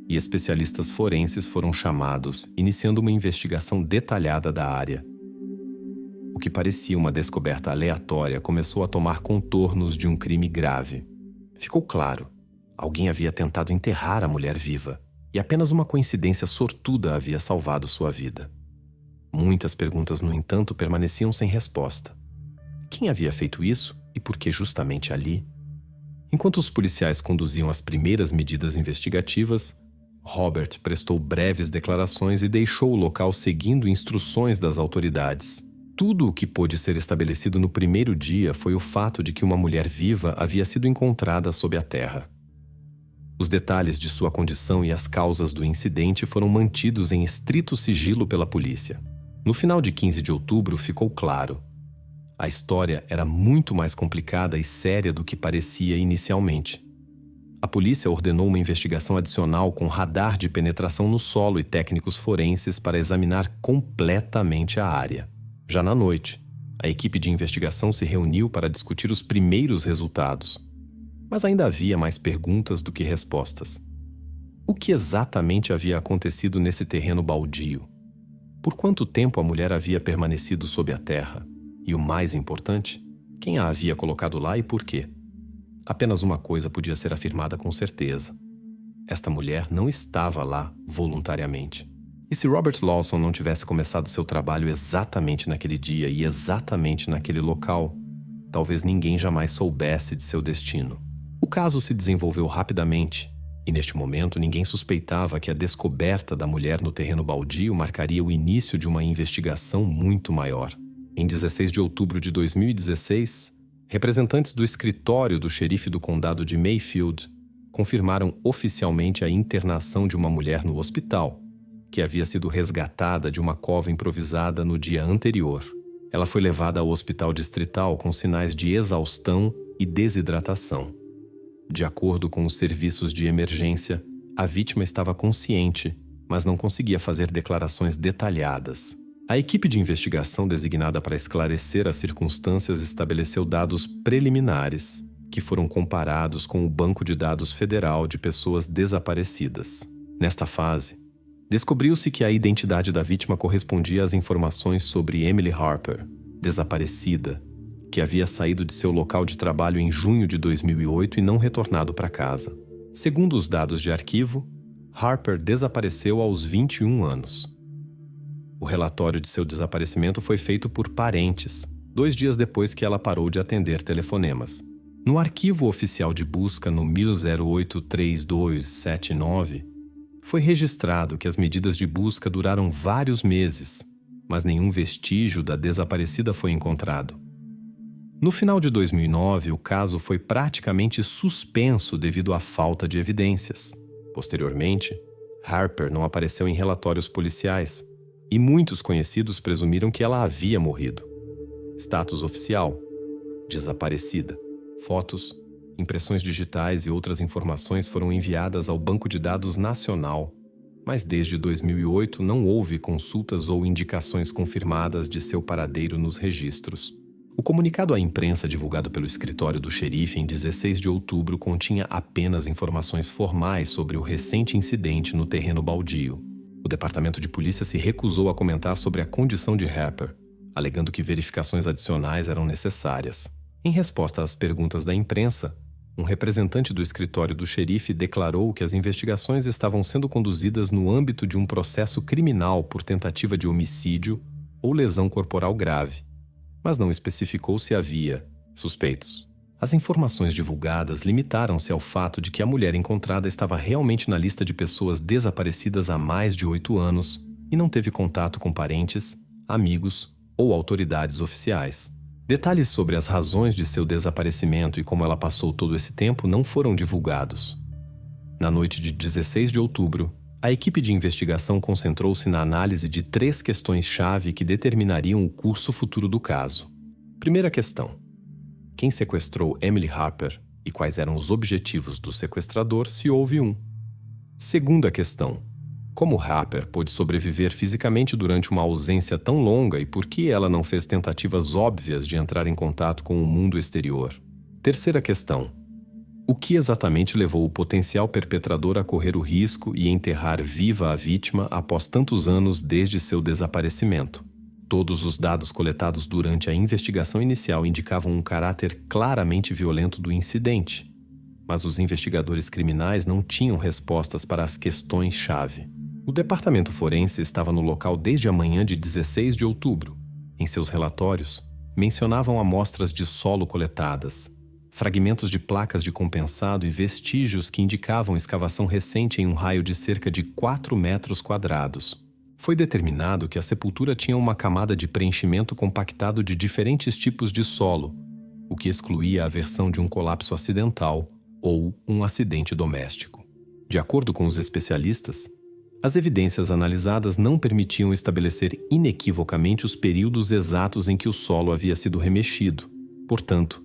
e especialistas forenses foram chamados, iniciando uma investigação detalhada da área. O que parecia uma descoberta aleatória começou a tomar contornos de um crime grave. Ficou claro, alguém havia tentado enterrar a mulher viva e apenas uma coincidência sortuda havia salvado sua vida. Muitas perguntas, no entanto, permaneciam sem resposta. Quem havia feito isso? E por que justamente ali? Enquanto os policiais conduziam as primeiras medidas investigativas, Robert prestou breves declarações e deixou o local seguindo instruções das autoridades. Tudo o que pôde ser estabelecido no primeiro dia foi o fato de que uma mulher viva havia sido encontrada sob a terra. Os detalhes de sua condição e as causas do incidente foram mantidos em estrito sigilo pela polícia. No final de 15 de outubro ficou claro. A história era muito mais complicada e séria do que parecia inicialmente. A polícia ordenou uma investigação adicional com radar de penetração no solo e técnicos forenses para examinar completamente a área. Já na noite, a equipe de investigação se reuniu para discutir os primeiros resultados. Mas ainda havia mais perguntas do que respostas. O que exatamente havia acontecido nesse terreno baldio? Por quanto tempo a mulher havia permanecido sob a terra? E o mais importante, quem a havia colocado lá e por quê? Apenas uma coisa podia ser afirmada com certeza. Esta mulher não estava lá voluntariamente. E se Robert Lawson não tivesse começado seu trabalho exatamente naquele dia e exatamente naquele local, talvez ninguém jamais soubesse de seu destino. O caso se desenvolveu rapidamente, e neste momento ninguém suspeitava que a descoberta da mulher no terreno baldio marcaria o início de uma investigação muito maior. Em 16 de outubro de 2016, representantes do escritório do xerife do condado de Mayfield confirmaram oficialmente a internação de uma mulher no hospital, que havia sido resgatada de uma cova improvisada no dia anterior. Ela foi levada ao hospital distrital com sinais de exaustão e desidratação. De acordo com os serviços de emergência, a vítima estava consciente, mas não conseguia fazer declarações detalhadas. A equipe de investigação designada para esclarecer as circunstâncias estabeleceu dados preliminares, que foram comparados com o Banco de Dados Federal de Pessoas Desaparecidas. Nesta fase, descobriu-se que a identidade da vítima correspondia às informações sobre Emily Harper, desaparecida, que havia saído de seu local de trabalho em junho de 2008 e não retornado para casa. Segundo os dados de arquivo, Harper desapareceu aos 21 anos. O relatório de seu desaparecimento foi feito por parentes, 2 dias depois que ela parou de atender telefonemas. No arquivo oficial de busca no 10083279, foi registrado que as medidas de busca duraram vários meses, mas nenhum vestígio da desaparecida foi encontrado. No final de 2009, o caso foi praticamente suspenso devido à falta de evidências. Posteriormente, Harper não apareceu em relatórios policiais e muitos conhecidos presumiram que ela havia morrido. Status oficial: desaparecida. Fotos, impressões digitais e outras informações foram enviadas ao Banco de Dados Nacional, mas desde 2008 não houve consultas ou indicações confirmadas de seu paradeiro nos registros. O comunicado à imprensa divulgado pelo escritório do xerife em 16 de outubro continha apenas informações formais sobre o recente incidente no terreno baldio. O departamento de polícia se recusou a comentar sobre a condição de Harper, alegando que verificações adicionais eram necessárias. Em resposta às perguntas da imprensa, um representante do escritório do xerife declarou que as investigações estavam sendo conduzidas no âmbito de um processo criminal por tentativa de homicídio ou lesão corporal grave, mas não especificou se havia suspeitos. As informações divulgadas limitaram-se ao fato de que a mulher encontrada estava realmente na lista de pessoas desaparecidas há mais de 8 anos e não teve contato com parentes, amigos ou autoridades oficiais. Detalhes sobre as razões de seu desaparecimento e como ela passou todo esse tempo não foram divulgados. Na noite de 16 de outubro, a equipe de investigação concentrou-se na análise de 3 questões-chave que determinariam o curso futuro do caso. Primeira questão: quem sequestrou Emily Harper e quais eram os objetivos do sequestrador, se houve um? Segunda questão: como Harper pôde sobreviver fisicamente durante uma ausência tão longa e por que ela não fez tentativas óbvias de entrar em contato com o mundo exterior? Terceira questão: o que exatamente levou o potencial perpetrador a correr o risco e enterrar viva a vítima após tantos anos desde seu desaparecimento? Todos os dados coletados durante a investigação inicial indicavam um caráter claramente violento do incidente, mas os investigadores criminais não tinham respostas para as questões-chave. O departamento forense estava no local desde a manhã de 16 de outubro. Em seus relatórios, mencionavam amostras de solo coletadas, fragmentos de placas de compensado e vestígios que indicavam escavação recente em um raio de cerca de 4 metros quadrados. Foi determinado que a sepultura tinha uma camada de preenchimento compactado de diferentes tipos de solo, o que excluía a versão de um colapso acidental ou um acidente doméstico. De acordo com os especialistas, as evidências analisadas não permitiam estabelecer inequivocamente os períodos exatos em que o solo havia sido remexido. Portanto,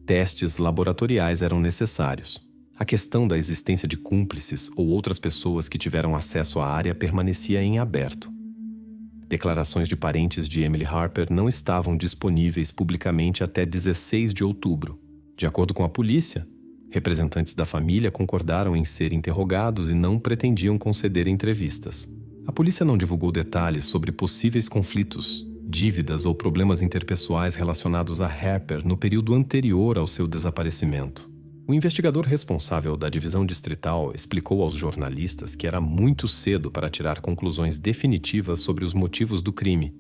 testes laboratoriais eram necessários. A questão da existência de cúmplices ou outras pessoas que tiveram acesso à área permanecia em aberto. Declarações de parentes de Emily Harper não estavam disponíveis publicamente até 16 de outubro. De acordo com a polícia, representantes da família concordaram em ser interrogados e não pretendiam conceder entrevistas. A polícia não divulgou detalhes sobre possíveis conflitos, dívidas ou problemas interpessoais relacionados a Harper no período anterior ao seu desaparecimento. O investigador responsável da divisão distrital explicou aos jornalistas que era muito cedo para tirar conclusões definitivas sobre os motivos do crime,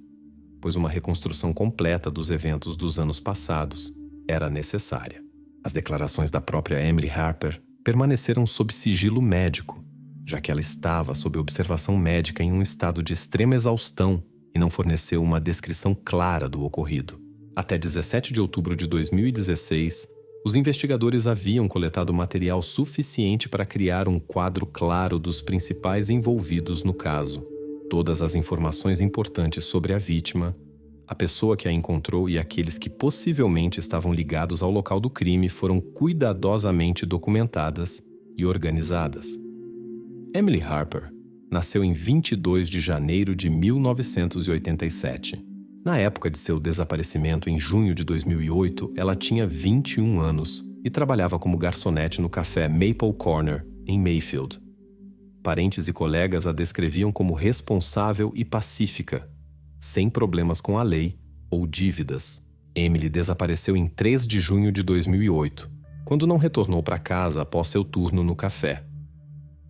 pois uma reconstrução completa dos eventos dos anos passados era necessária. As declarações da própria Emily Harper permaneceram sob sigilo médico, já que ela estava sob observação médica em um estado de extrema exaustão e não forneceu uma descrição clara do ocorrido. Até 17 de outubro de 2016, Os investigadores haviam coletado material suficiente para criar um quadro claro dos principais envolvidos no caso. Todas as informações importantes sobre a vítima, a pessoa que a encontrou e aqueles que possivelmente estavam ligados ao local do crime foram cuidadosamente documentadas e organizadas. Emily Harper nasceu em 22 de janeiro de 1987. Na época de seu desaparecimento em junho de 2008, ela tinha 21 anos e trabalhava como garçonete no café Maple Corner, em Mayfield. Parentes e colegas a descreviam como responsável e pacífica, sem problemas com a lei ou dívidas. Emily desapareceu em 3 de junho de 2008, quando não retornou para casa após seu turno no café.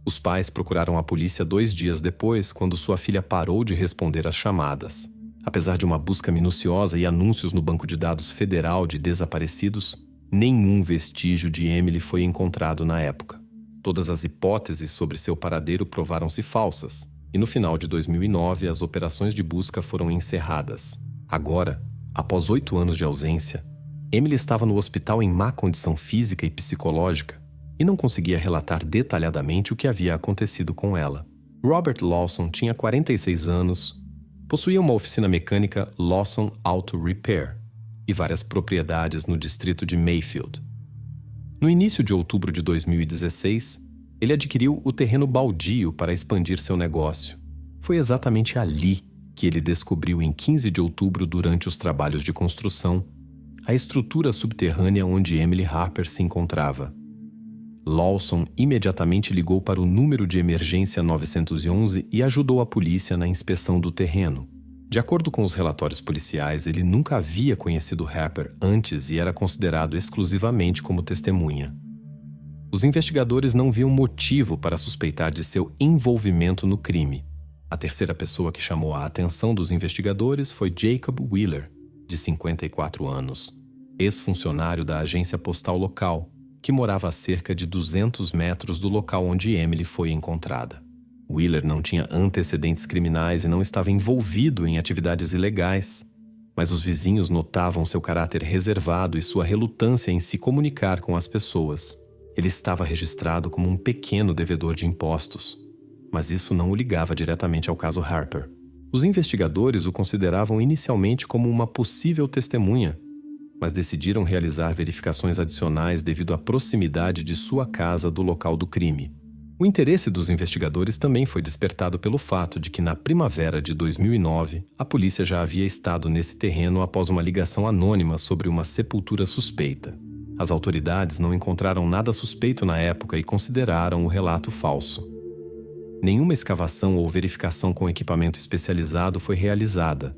Os pais procuraram a polícia 2 dias depois, quando sua filha parou de responder às chamadas. Apesar de uma busca minuciosa e anúncios no Banco de Dados Federal de Desaparecidos, nenhum vestígio de Emily foi encontrado na época. Todas as hipóteses sobre seu paradeiro provaram-se falsas, e no final de 2009 as operações de busca foram encerradas. Agora, após 8 anos de ausência, Emily estava no hospital em má condição física e psicológica e não conseguia relatar detalhadamente o que havia acontecido com ela. Robert Lawson tinha 46 anos, possuía uma oficina mecânica Lawson Auto Repair e várias propriedades no distrito de Mayfield. No início de outubro de 2016, ele adquiriu o terreno baldio para expandir seu negócio. Foi exatamente ali que ele descobriu em 15 de outubro, durante os trabalhos de construção, a estrutura subterrânea onde Emily Harper se encontrava. Lawson imediatamente ligou para o número de emergência 911 e ajudou a polícia na inspeção do terreno. De acordo com os relatórios policiais, ele nunca havia conhecido Harper antes e era considerado exclusivamente como testemunha. Os investigadores não viam motivo para suspeitar de seu envolvimento no crime. A terceira pessoa que chamou a atenção dos investigadores foi Jacob Wheeler, de 54 anos, ex-funcionário da agência postal local, que morava a cerca de 200 metros do local onde Emily foi encontrada. Wheeler não tinha antecedentes criminais e não estava envolvido em atividades ilegais, mas os vizinhos notavam seu caráter reservado e sua relutância em se comunicar com as pessoas. Ele estava registrado como um pequeno devedor de impostos, mas isso não o ligava diretamente ao caso Harper. Os investigadores o consideravam inicialmente como uma possível testemunha, mas decidiram realizar verificações adicionais devido à proximidade de sua casa do local do crime. O interesse dos investigadores também foi despertado pelo fato de que, na primavera de 2009, a polícia já havia estado nesse terreno após uma ligação anônima sobre uma sepultura suspeita. As autoridades não encontraram nada suspeito na época e consideraram o relato falso. Nenhuma escavação ou verificação com equipamento especializado foi realizada,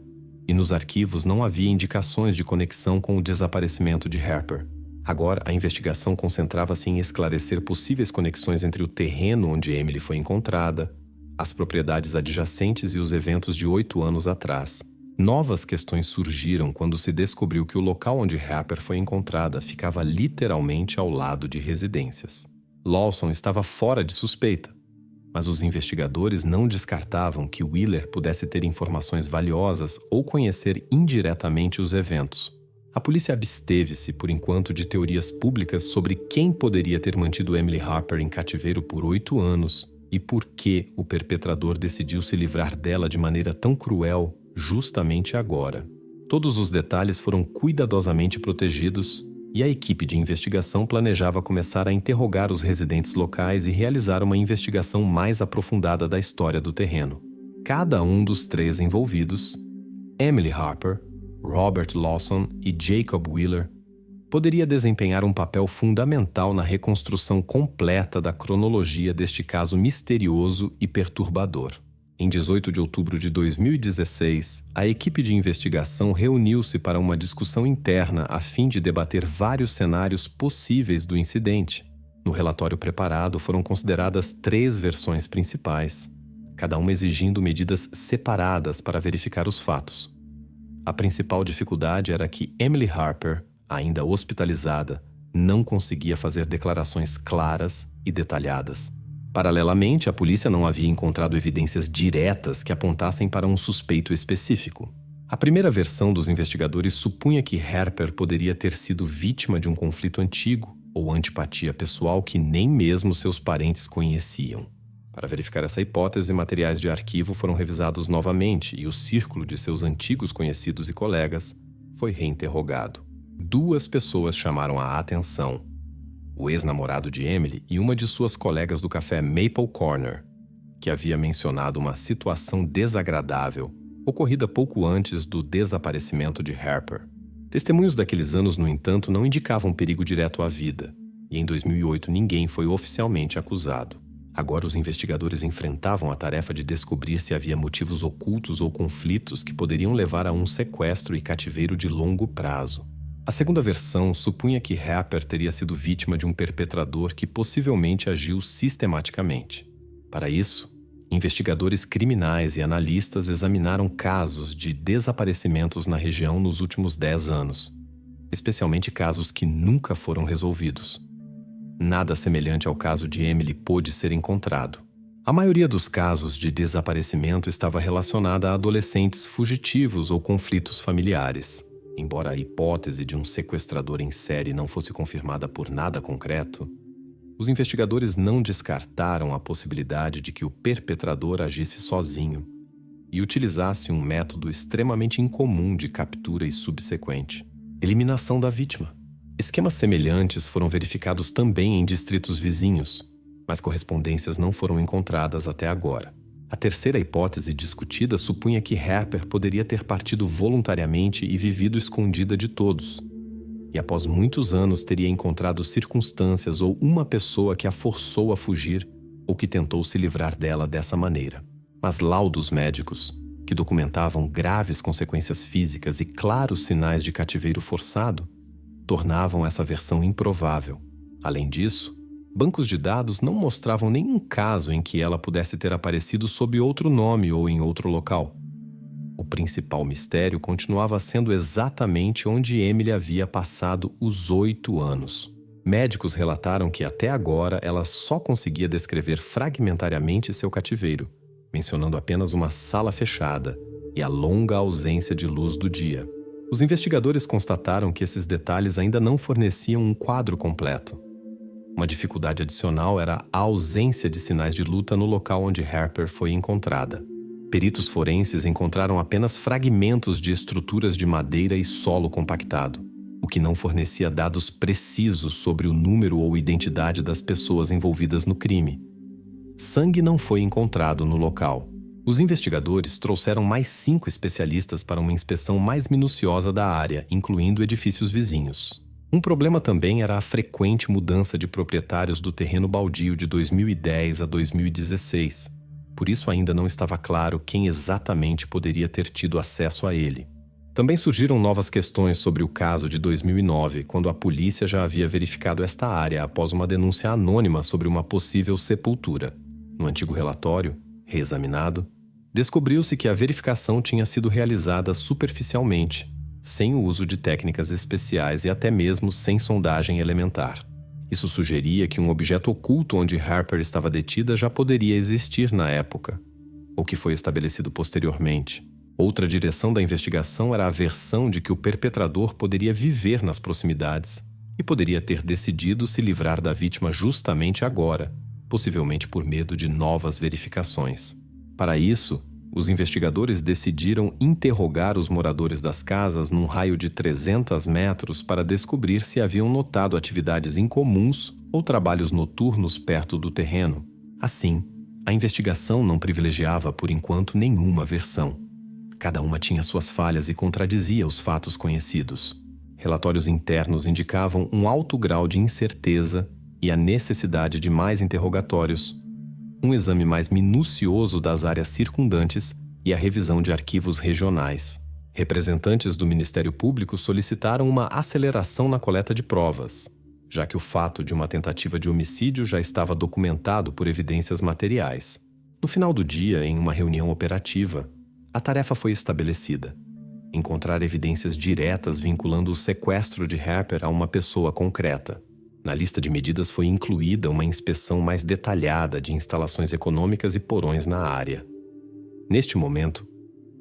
e nos arquivos não havia indicações de conexão com o desaparecimento de Harper. Agora, a investigação concentrava-se em esclarecer possíveis conexões entre o terreno onde Emily foi encontrada, as propriedades adjacentes e os eventos de 8 anos atrás. Novas questões surgiram quando se descobriu que o local onde Harper foi encontrada ficava literalmente ao lado de residências. Lawson estava fora de suspeita, mas os investigadores não descartavam que Wheeler pudesse ter informações valiosas ou conhecer indiretamente os eventos. A polícia absteve-se, por enquanto, de teorias públicas sobre quem poderia ter mantido Emily Harper em cativeiro por 8 anos e por que o perpetrador decidiu se livrar dela de maneira tão cruel justamente agora. Todos os detalhes foram cuidadosamente protegidos e a equipe de investigação planejava começar a interrogar os residentes locais e realizar uma investigação mais aprofundada da história do terreno. Cada um dos 3 envolvidos, Emily Harper, Robert Lawson e Jacob Wheeler, poderia desempenhar um papel fundamental na reconstrução completa da cronologia deste caso misterioso e perturbador. Em 18 de outubro de 2016, a equipe de investigação reuniu-se para uma discussão interna a fim de debater vários cenários possíveis do incidente. No relatório preparado foram consideradas 3 versões principais, cada uma exigindo medidas separadas para verificar os fatos. A principal dificuldade era que Emily Harper, ainda hospitalizada, não conseguia fazer declarações claras e detalhadas. Paralelamente, a polícia não havia encontrado evidências diretas que apontassem para um suspeito específico. A primeira versão dos investigadores supunha que Harper poderia ter sido vítima de um conflito antigo ou antipatia pessoal que nem mesmo seus parentes conheciam. Para verificar essa hipótese, materiais de arquivo foram revisados novamente e o círculo de seus antigos conhecidos e colegas foi reinterrogado. 2 pessoas chamaram a atenção: o ex-namorado de Emily e uma de suas colegas do café Maple Corner, que havia mencionado uma situação desagradável ocorrida pouco antes do desaparecimento de Harper. Testemunhos daqueles anos, no entanto, não indicavam perigo direto à vida, e em 2008 ninguém foi oficialmente acusado. Agora os investigadores enfrentavam a tarefa de descobrir se havia motivos ocultos ou conflitos que poderiam levar a um sequestro e cativeiro de longo prazo. A segunda versão supunha que Harper teria sido vítima de um perpetrador que possivelmente agiu sistematicamente. Para isso, investigadores criminais e analistas examinaram casos de desaparecimentos na região nos últimos 10 anos, especialmente casos que nunca foram resolvidos. Nada semelhante ao caso de Emily pôde ser encontrado. A maioria dos casos de desaparecimento estava relacionada a adolescentes fugitivos ou conflitos familiares. Embora a hipótese de um sequestrador em série não fosse confirmada por nada concreto, os investigadores não descartaram a possibilidade de que o perpetrador agisse sozinho e utilizasse um método extremamente incomum de captura e subsequente: eliminação da vítima. Esquemas semelhantes foram verificados também em distritos vizinhos, mas correspondências não foram encontradas até agora. A terceira hipótese discutida supunha que Harper poderia ter partido voluntariamente e vivido escondida de todos, e após muitos anos teria encontrado circunstâncias ou uma pessoa que a forçou a fugir ou que tentou se livrar dela dessa maneira. Mas laudos médicos, que documentavam graves consequências físicas e claros sinais de cativeiro forçado, tornavam essa versão improvável. Além disso, bancos de dados não mostravam nenhum caso em que ela pudesse ter aparecido sob outro nome ou em outro local. O principal mistério continuava sendo exatamente onde Emily havia passado os 8 anos. Médicos relataram que até agora ela só conseguia descrever fragmentariamente seu cativeiro, mencionando apenas uma sala fechada e a longa ausência de luz do dia. Os investigadores constataram que esses detalhes ainda não forneciam um quadro completo. Uma dificuldade adicional era a ausência de sinais de luta no local onde Harper foi encontrada. Peritos forenses encontraram apenas fragmentos de estruturas de madeira e solo compactado, o que não fornecia dados precisos sobre o número ou identidade das pessoas envolvidas no crime. Sangue não foi encontrado no local. Os investigadores trouxeram mais 5 especialistas para uma inspeção mais minuciosa da área, incluindo edifícios vizinhos. Um problema também era a frequente mudança de proprietários do terreno baldio de 2010 a 2016. Por isso ainda não estava claro quem exatamente poderia ter tido acesso a ele. Também surgiram novas questões sobre o caso de 2009, quando a polícia já havia verificado esta área após uma denúncia anônima sobre uma possível sepultura. No antigo relatório, reexaminado, descobriu-se que a verificação tinha sido realizada superficialmente, sem o uso de técnicas especiais e até mesmo sem sondagem elementar. Isso sugeria que um objeto oculto onde Harper estava detida já poderia existir na época, o que foi estabelecido posteriormente. Outra direção da investigação era a versão de que o perpetrador poderia viver nas proximidades e poderia ter decidido se livrar da vítima justamente agora, possivelmente por medo de novas verificações. Para isso, os investigadores decidiram interrogar os moradores das casas num raio de 300 metros para descobrir se haviam notado atividades incomuns ou trabalhos noturnos perto do terreno. Assim, a investigação não privilegiava por enquanto nenhuma versão. Cada uma tinha suas falhas e contradizia os fatos conhecidos. Relatórios internos indicavam um alto grau de incerteza e a necessidade de mais interrogatórios, um exame mais minucioso das áreas circundantes e a revisão de arquivos regionais. Representantes do Ministério Público solicitaram uma aceleração na coleta de provas, já que o fato de uma tentativa de homicídio já estava documentado por evidências materiais. No final do dia, em uma reunião operativa, a tarefa foi estabelecida: encontrar evidências diretas vinculando o sequestro de Harper a uma pessoa concreta. Na lista de medidas foi incluída uma inspeção mais detalhada de instalações econômicas e porões na área. Neste momento,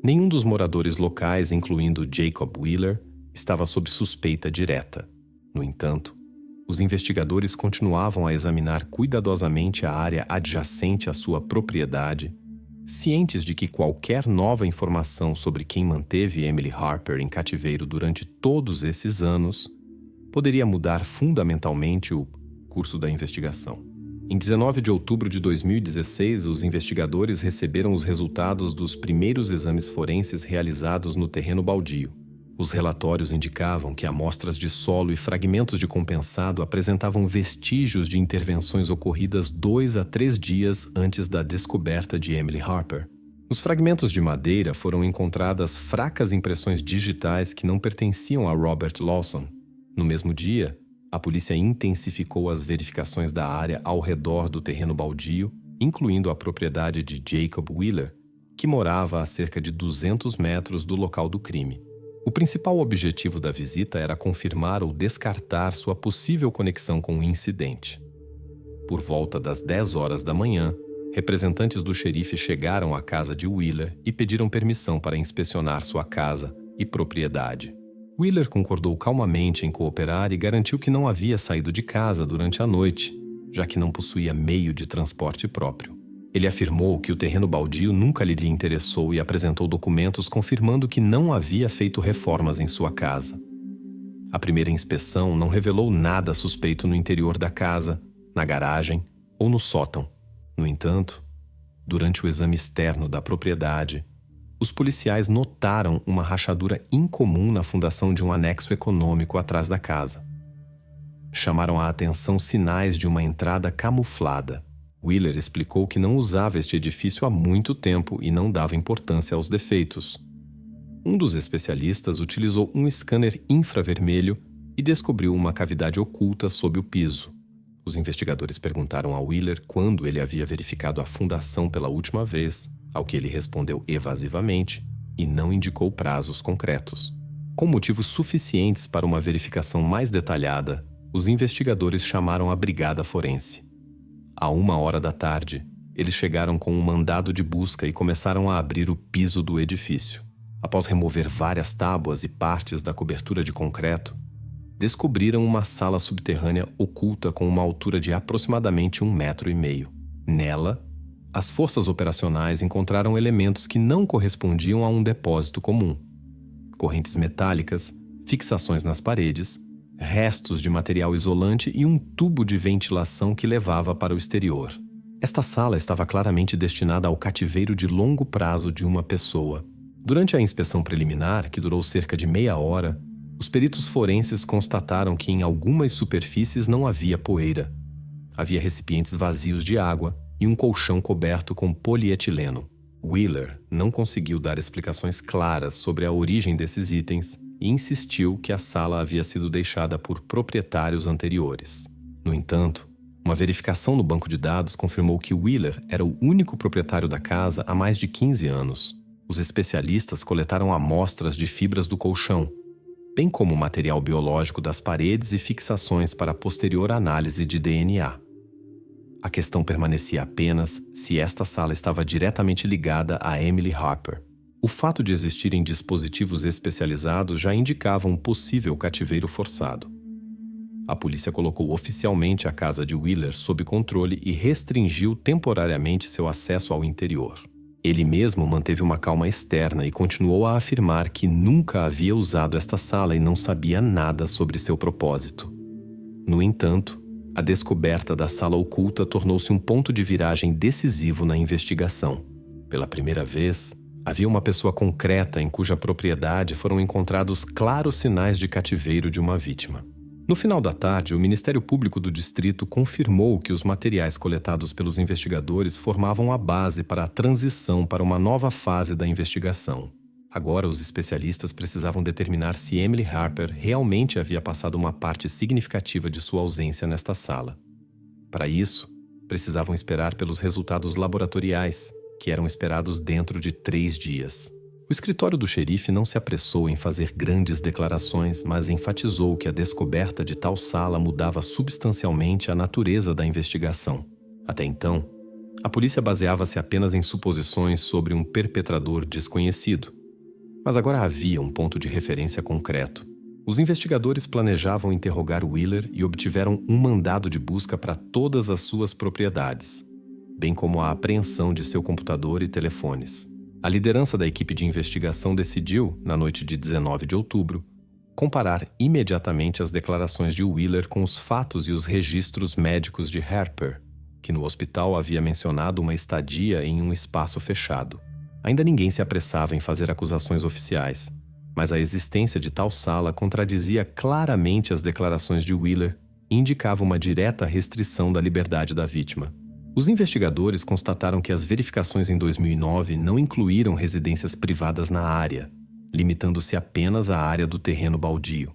Nenhum dos moradores locais, incluindo Jacob Wheeler, estava sob suspeita direta. No entanto, os investigadores continuavam a examinar cuidadosamente a área adjacente à sua propriedade, cientes de que qualquer nova informação sobre quem manteve Emily Harper em cativeiro durante todos esses anos poderia mudar fundamentalmente o curso da investigação. Em 19 de outubro de 2016, os investigadores receberam os resultados dos primeiros exames forenses realizados no terreno baldio. Os relatórios indicavam que amostras de solo e fragmentos de compensado apresentavam vestígios de intervenções ocorridas 2 a 3 dias antes da descoberta de Emily Harper. Nos fragmentos de madeira foram encontradas fracas impressões digitais que não pertenciam a Robert Lawson. No mesmo dia, a polícia intensificou as verificações da área ao redor do terreno baldio, incluindo a propriedade de Jacob Wheeler, que morava a cerca de 200 metros do local do crime. O principal objetivo da visita era confirmar ou descartar sua possível conexão com o incidente. Por volta das 10 horas da manhã, representantes do xerife chegaram à casa de Wheeler e pediram permissão para inspecionar sua casa e propriedade. Wheeler concordou calmamente em cooperar e garantiu que não havia saído de casa durante a noite, já que não possuía meio de transporte próprio. Ele afirmou que o terreno baldio nunca lhe interessou e apresentou documentos confirmando que não havia feito reformas em sua casa. A primeira inspeção não revelou nada suspeito no interior da casa, na garagem ou no sótão. No entanto, durante o exame externo da propriedade, os policiais notaram uma rachadura incomum na fundação de um anexo econômico atrás da casa. Chamaram a atenção sinais de uma entrada camuflada. Wheeler explicou que não usava este edifício há muito tempo e não dava importância aos defeitos. Um dos especialistas utilizou um scanner infravermelho e descobriu uma cavidade oculta sob o piso. Os investigadores perguntaram a Wheeler quando ele havia verificado a fundação pela última vez, ao que ele respondeu evasivamente e não indicou prazos concretos. Com motivos suficientes para uma verificação mais detalhada, os investigadores chamaram a brigada forense. À 1h da tarde, eles chegaram com um mandado de busca e começaram a abrir o piso do edifício. Após remover várias tábuas e partes da cobertura de concreto, descobriram uma sala subterrânea oculta com uma altura de aproximadamente 1,5 metros. Nela, as forças operacionais encontraram elementos que não correspondiam a um depósito comum: correntes metálicas, fixações nas paredes, restos de material isolante e um tubo de ventilação que levava para o exterior. Esta sala estava claramente destinada ao cativeiro de longo prazo de uma pessoa. Durante a inspeção preliminar, que durou cerca de meia hora, os peritos forenses constataram que em algumas superfícies não havia poeira. Havia recipientes vazios de água e um colchão coberto com polietileno. Wheeler não conseguiu dar explicações claras sobre a origem desses itens e insistiu que a sala havia sido deixada por proprietários anteriores. No entanto, uma verificação no banco de dados confirmou que Wheeler era o único proprietário da casa há mais de 15 anos. Os especialistas coletaram amostras de fibras do colchão, bem como material biológico das paredes e fixações para posterior análise de DNA. A questão permanecia apenas se esta sala estava diretamente ligada a Emily Harper. O fato de existirem dispositivos especializados já indicava um possível cativeiro forçado. A polícia colocou oficialmente a casa de Wheeler sob controle e restringiu temporariamente seu acesso ao interior. Ele mesmo manteve uma calma externa e continuou a afirmar que nunca havia usado esta sala e não sabia nada sobre seu propósito. No entanto, a descoberta da sala oculta tornou-se um ponto de viragem decisivo na investigação. Pela primeira vez, havia uma pessoa concreta em cuja propriedade foram encontrados claros sinais de cativeiro de uma vítima. No final da tarde, o Ministério Público do Distrito confirmou que os materiais coletados pelos investigadores formavam a base para a transição para uma nova fase da investigação. Agora, os especialistas precisavam determinar se Emily Harper realmente havia passado uma parte significativa de sua ausência nesta sala. Para isso, precisavam esperar pelos resultados laboratoriais, que eram esperados dentro de 3 dias. O escritório do xerife não se apressou em fazer grandes declarações, mas enfatizou que a descoberta de tal sala mudava substancialmente a natureza da investigação. Até então, A polícia baseava-se apenas em suposições sobre um perpetrador desconhecido. Mas agora havia um ponto de referência concreto. Os investigadores planejavam interrogar Wheeler e obtiveram um mandado de busca para todas as suas propriedades, bem como a apreensão de seu computador e telefones. A liderança da equipe de investigação decidiu, na noite de 19 de outubro, comparar imediatamente as declarações de Wheeler com os fatos e os registros médicos de Harper, que no hospital havia mencionado uma estadia em um espaço fechado. Ainda ninguém se apressava em fazer acusações oficiais, mas a existência de tal sala contradizia claramente as declarações de Wheeler e indicava uma direta restrição da liberdade da vítima. Os investigadores constataram que as verificações em 2009 não incluíram residências privadas na área, limitando-se apenas à área do terreno baldio.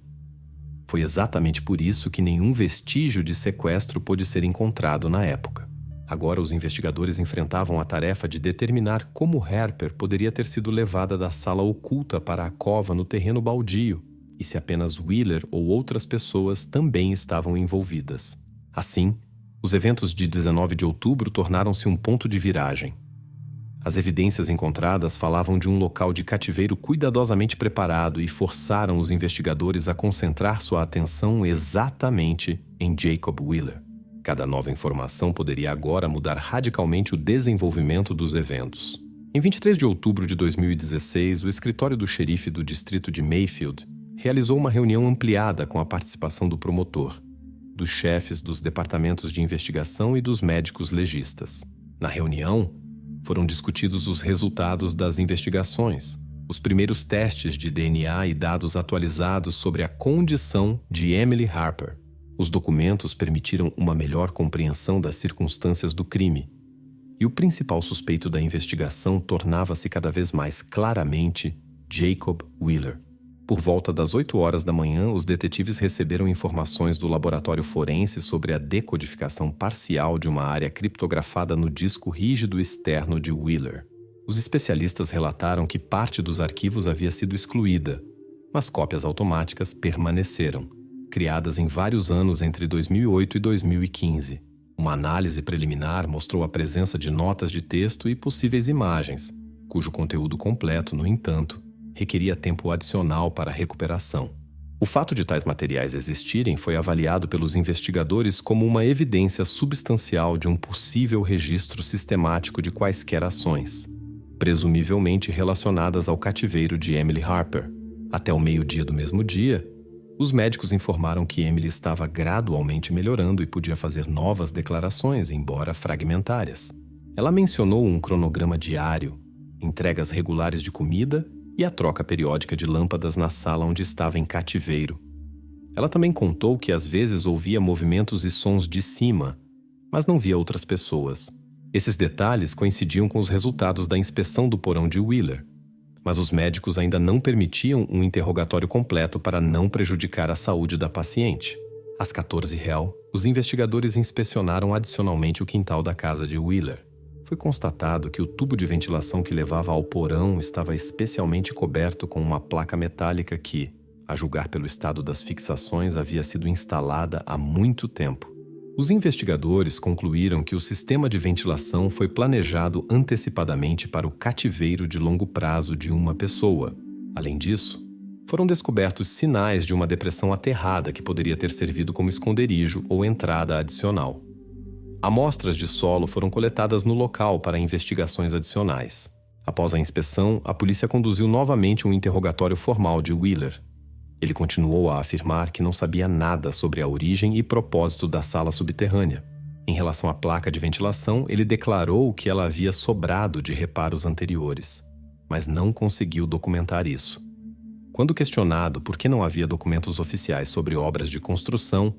Foi exatamente por isso que nenhum vestígio de sequestro pôde ser encontrado na época. Agora os investigadores enfrentavam a tarefa de determinar como Harper poderia ter sido levada da sala oculta para a cova no terreno baldio e se apenas Wheeler ou outras pessoas também estavam envolvidas. Assim, os eventos de 19 de outubro tornaram-se um ponto de viragem. As evidências encontradas falavam de um local de cativeiro cuidadosamente preparado e forçaram os investigadores a concentrar sua atenção exatamente em Jacob Wheeler. Cada nova informação poderia agora mudar radicalmente o desenvolvimento dos eventos. Em 23 de outubro de 2016, o escritório do xerife do distrito de Mayfield realizou uma reunião ampliada com a participação do promotor, dos chefes dos departamentos de investigação e dos médicos legistas. Na reunião, foram discutidos os resultados das investigações, os primeiros testes de DNA e dados atualizados sobre a condição de Emily Harper. Os documentos permitiram uma melhor compreensão das circunstâncias do crime, e o principal suspeito da investigação tornava-se cada vez mais claramente Jacob Wheeler. Por volta das 8 horas da manhã, os detetives receberam informações do laboratório forense sobre a decodificação parcial de uma área criptografada no disco rígido externo de Wheeler. Os especialistas relataram que parte dos arquivos havia sido excluída, mas cópias automáticas permaneceram, criadas em vários anos entre 2008 e 2015. Uma análise preliminar mostrou a presença de notas de texto e possíveis imagens, cujo conteúdo completo, no entanto, requeria tempo adicional para a recuperação. O fato de tais materiais existirem foi avaliado pelos investigadores como uma evidência substancial de um possível registro sistemático de quaisquer ações, presumivelmente relacionadas ao cativeiro de Emily Harper. Até o meio-dia do mesmo dia, os médicos informaram que Emily estava gradualmente melhorando e podia fazer novas declarações, embora fragmentárias. Ela mencionou um cronograma diário, entregas regulares de comida e a troca periódica de lâmpadas na sala onde estava em cativeiro. Ela também contou que às vezes ouvia movimentos e sons de cima, mas não via outras pessoas. Esses detalhes coincidiam com os resultados da inspeção do porão de Wheeler, mas os médicos ainda não permitiam um interrogatório completo para não prejudicar a saúde da paciente. Às 14h, os investigadores inspecionaram adicionalmente o quintal da casa de Wheeler. Foi constatado que o tubo de ventilação que levava ao porão estava especialmente coberto com uma placa metálica que, a julgar pelo estado das fixações, havia sido instalada há muito tempo. Os investigadores concluíram que o sistema de ventilação foi planejado antecipadamente para o cativeiro de longo prazo de uma pessoa. Além disso, foram descobertos sinais de uma depressão aterrada que poderia ter servido como esconderijo ou entrada adicional. Amostras de solo foram coletadas no local para investigações adicionais. Após a inspeção, a polícia conduziu novamente um interrogatório formal de Wheeler. Ele continuou a afirmar que não sabia nada sobre a origem e propósito da sala subterrânea. Em relação à placa de ventilação, ele declarou que ela havia sobrado de reparos anteriores, mas não conseguiu documentar isso. Quando questionado por que não havia documentos oficiais sobre obras de construção,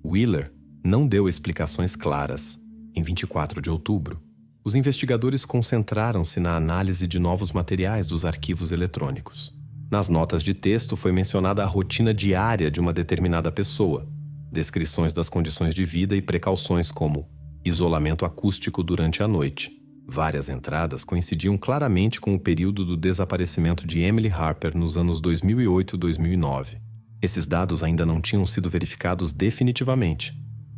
Wheeler não deu explicações claras. Em 24 de outubro, os investigadores concentraram-se na análise de novos materiais dos arquivos eletrônicos. Nas notas de texto foi mencionada a rotina diária de uma determinada pessoa, descrições das condições de vida e precauções como isolamento acústico durante a noite. Várias entradas coincidiam claramente com o período do desaparecimento de Emily Harper nos anos 2008 e 2009. Esses dados ainda não tinham sido verificados definitivamente,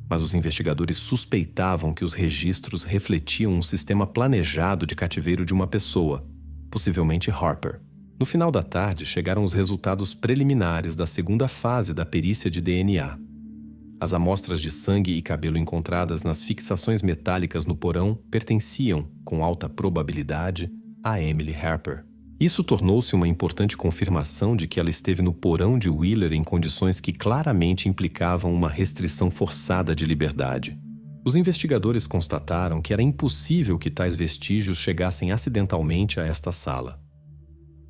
mas os investigadores suspeitavam que os registros refletiam um sistema planejado de cativeiro de uma pessoa, possivelmente Harper. No final da tarde, chegaram os resultados preliminares da segunda fase da perícia de DNA. As amostras de sangue e cabelo encontradas nas fixações metálicas no porão pertenciam, com alta probabilidade, a Emily Harper. Isso tornou-se uma importante confirmação de que ela esteve no porão de Wheeler em condições que claramente implicavam uma restrição forçada de liberdade. Os investigadores constataram que era impossível que tais vestígios chegassem acidentalmente a esta sala.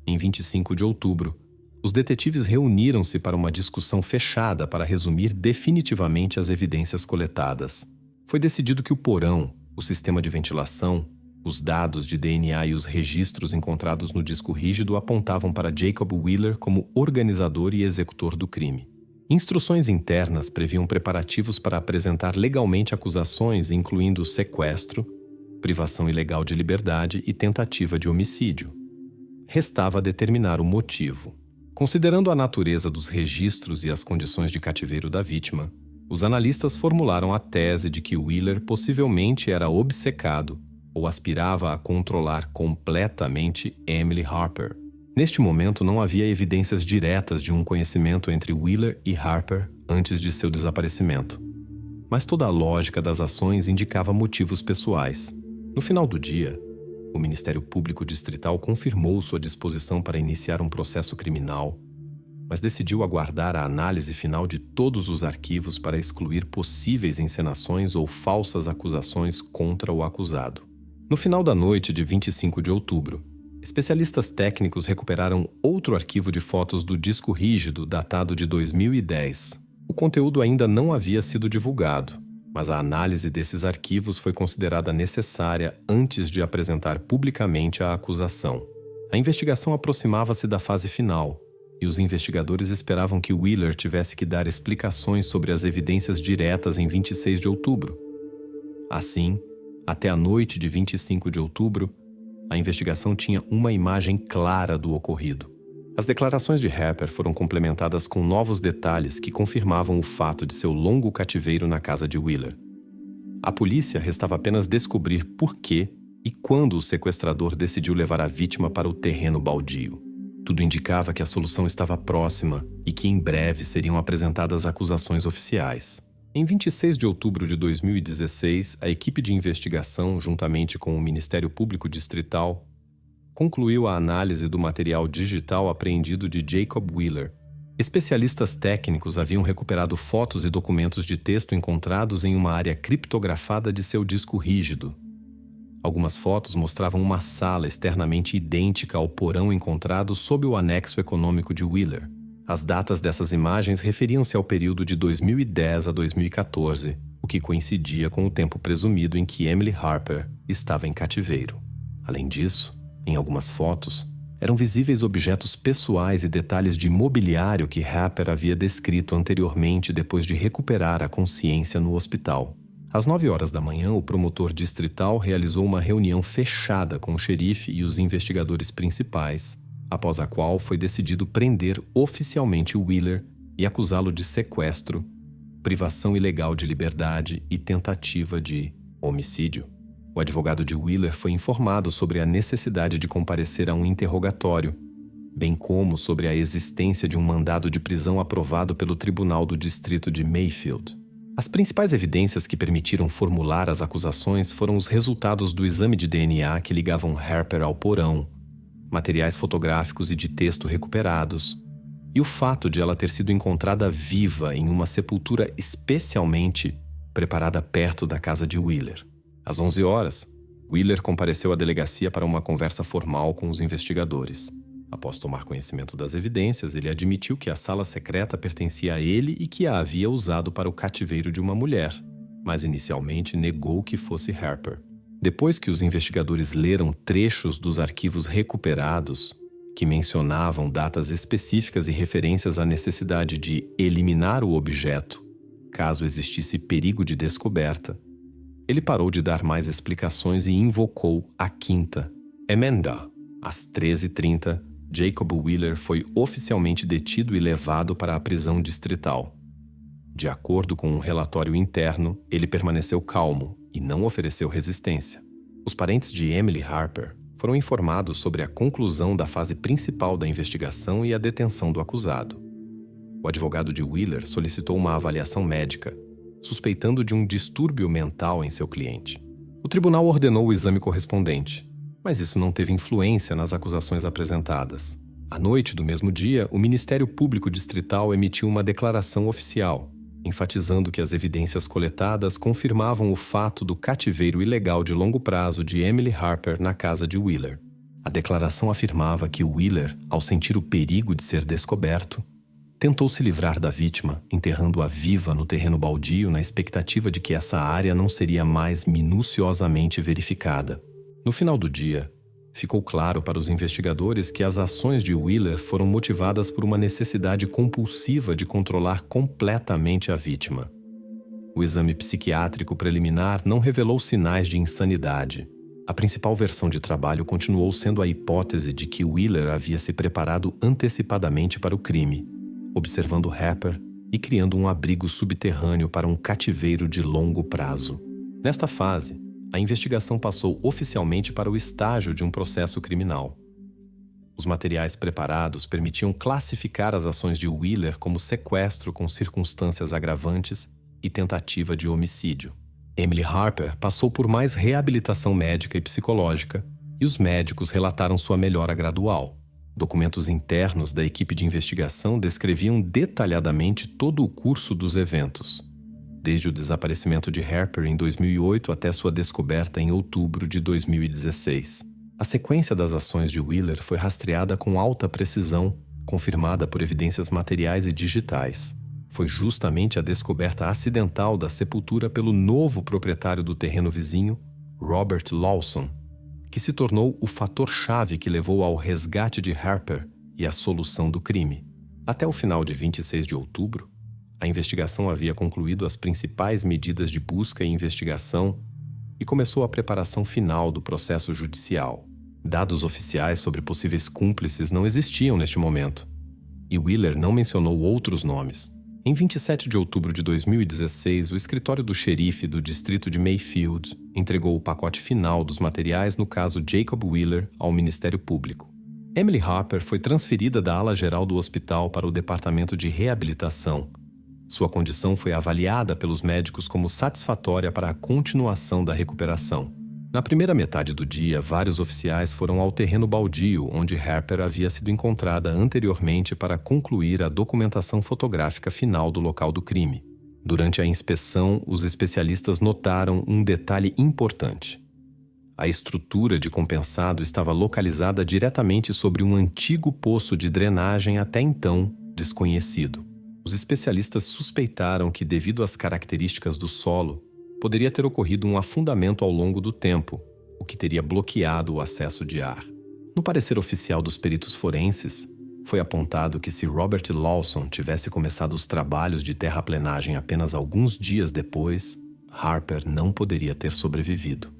Em 25 de outubro, os detetives reuniram-se para uma discussão fechada para resumir definitivamente as evidências coletadas. Foi decidido que o porão, o sistema de ventilação, os dados de DNA e os registros encontrados no disco rígido apontavam para Jacob Wheeler como organizador e executor do crime. Instruções internas previam preparativos para apresentar legalmente acusações, incluindo sequestro, privação ilegal de liberdade e tentativa de homicídio. Restava determinar o motivo. Considerando a natureza dos registros e as condições de cativeiro da vítima, os analistas formularam a tese de que Wheeler possivelmente era obcecado ou aspirava a controlar completamente Emily Harper. Neste momento, não havia evidências diretas de um conhecimento entre Wheeler e Harper antes de seu desaparecimento. Mas toda a lógica das ações indicava motivos pessoais. No final do dia, o Ministério Público Distrital confirmou sua disposição para iniciar um processo criminal, mas decidiu aguardar a análise final de todos os arquivos para excluir possíveis encenações ou falsas acusações contra o acusado. No final da noite de 25 de outubro, especialistas técnicos recuperaram outro arquivo de fotos do disco rígido datado de 2010. O conteúdo ainda não havia sido divulgado, mas a análise desses arquivos foi considerada necessária antes de apresentar publicamente a acusação. A investigação aproximava-se da fase final, e os investigadores esperavam que Wheeler tivesse que dar explicações sobre as evidências diretas em 26 de outubro. Assim, até a noite de 25 de outubro, a investigação tinha uma imagem clara do ocorrido. As declarações de Harper foram complementadas com novos detalhes que confirmavam o fato de seu longo cativeiro na casa de Wheeler. A polícia restava apenas descobrir por que e quando o sequestrador decidiu levar a vítima para o terreno baldio. Tudo indicava que a solução estava próxima e que em breve seriam apresentadas acusações oficiais. Em 26 de outubro de 2016, a equipe de investigação, juntamente com o Ministério Público Distrital, concluiu a análise do material digital apreendido de Jacob Wheeler. Especialistas técnicos haviam recuperado fotos e documentos de texto encontrados em uma área criptografada de seu disco rígido. Algumas fotos mostravam uma sala externamente idêntica ao porão encontrado sob o anexo econômico de Wheeler. As datas dessas imagens referiam-se ao período de 2010 a 2014, o que coincidia com o tempo presumido em que Emily Harper estava em cativeiro. Além disso, em algumas fotos, eram visíveis objetos pessoais e detalhes de mobiliário que Harper havia descrito anteriormente depois de recuperar a consciência no hospital. Às 9 horas da manhã, o promotor distrital realizou uma reunião fechada com o xerife e os investigadores principais, após a qual foi decidido prender oficialmente Wheeler e acusá-lo de sequestro, privação ilegal de liberdade e tentativa de homicídio. O advogado de Wheeler foi informado sobre a necessidade de comparecer a um interrogatório, bem como sobre a existência de um mandado de prisão aprovado pelo Tribunal do Distrito de Mayfield. As principais evidências que permitiram formular as acusações foram os resultados do exame de DNA que ligavam Harper ao porão, materiais fotográficos e de texto recuperados, e o fato de ela ter sido encontrada viva em uma sepultura especialmente preparada perto da casa de Wheeler. Às 11 horas, Wheeler compareceu à delegacia para uma conversa formal com os investigadores. Após tomar conhecimento das evidências, ele admitiu que a sala secreta pertencia a ele e que a havia usado para o cativeiro de uma mulher, mas inicialmente negou que fosse Harper. Depois que os investigadores leram trechos dos arquivos recuperados, que mencionavam datas específicas e referências à necessidade de eliminar o objeto, caso existisse perigo de descoberta, ele parou de dar mais explicações e invocou a quinta emenda. Às 13h30, Jacob Wheeler foi oficialmente detido e levado para a prisão distrital. De acordo com um relatório interno, ele permaneceu calmo e não ofereceu resistência. Os parentes de Emily Harper foram informados sobre a conclusão da fase principal da investigação e a detenção do acusado. O advogado de Wheeler solicitou uma avaliação médica, suspeitando de um distúrbio mental em seu cliente. O tribunal ordenou o exame correspondente, mas isso não teve influência nas acusações apresentadas. À noite do mesmo dia, o Ministério Público Distrital emitiu uma declaração oficial, enfatizando que as evidências coletadas confirmavam o fato do cativeiro ilegal de longo prazo de Emily Harper na casa de Wheeler. A declaração afirmava que Wheeler, ao sentir o perigo de ser descoberto, tentou se livrar da vítima, enterrando-a viva no terreno baldio na expectativa de que essa área não seria mais minuciosamente verificada. No final do dia, ficou claro para os investigadores que as ações de Wheeler foram motivadas por uma necessidade compulsiva de controlar completamente a vítima. O exame psiquiátrico preliminar não revelou sinais de insanidade. A principal versão de trabalho continuou sendo a hipótese de que Wheeler havia se preparado antecipadamente para o crime, observando Harper e criando um abrigo subterrâneo para um cativeiro de longo prazo. Nesta fase, a investigação passou oficialmente para o estágio de um processo criminal. Os materiais preparados permitiam classificar as ações de Wheeler como sequestro com circunstâncias agravantes e tentativa de homicídio. Emily Harper passou por mais reabilitação médica e psicológica, e os médicos relataram sua melhora gradual. Documentos internos da equipe de investigação descreviam detalhadamente todo o curso dos eventos, desde o desaparecimento de Harper em 2008 até sua descoberta em outubro de 2016. A sequência das ações de Wheeler foi rastreada com alta precisão, confirmada por evidências materiais e digitais. Foi justamente a descoberta acidental da sepultura pelo novo proprietário do terreno vizinho, Robert Lawson, que se tornou o fator-chave que levou ao resgate de Harper e à solução do crime. Até o final de 26 de outubro, a investigação havia concluído as principais medidas de busca e investigação e começou a preparação final do processo judicial. Dados oficiais sobre possíveis cúmplices não existiam neste momento, e Wheeler não mencionou outros nomes. Em 27 de outubro de 2016, o escritório do xerife do distrito de Mayfield entregou o pacote final dos materiais no caso Jacob Wheeler ao Ministério Público. Emily Harper foi transferida da ala geral do hospital para o departamento de reabilitação. Sua condição foi avaliada pelos médicos como satisfatória para a continuação da recuperação. Na primeira metade do dia, vários oficiais foram ao terreno baldio onde Harper havia sido encontrada anteriormente para concluir a documentação fotográfica final do local do crime. Durante a inspeção, os especialistas notaram um detalhe importante. A estrutura de compensado estava localizada diretamente sobre um antigo poço de drenagem até então desconhecido. Os especialistas suspeitaram que, devido às características do solo, poderia ter ocorrido um afundamento ao longo do tempo, o que teria bloqueado o acesso de ar. No parecer oficial dos peritos forenses, foi apontado que se Robert Lawson tivesse começado os trabalhos de terraplenagem apenas alguns dias depois, Harper não poderia ter sobrevivido.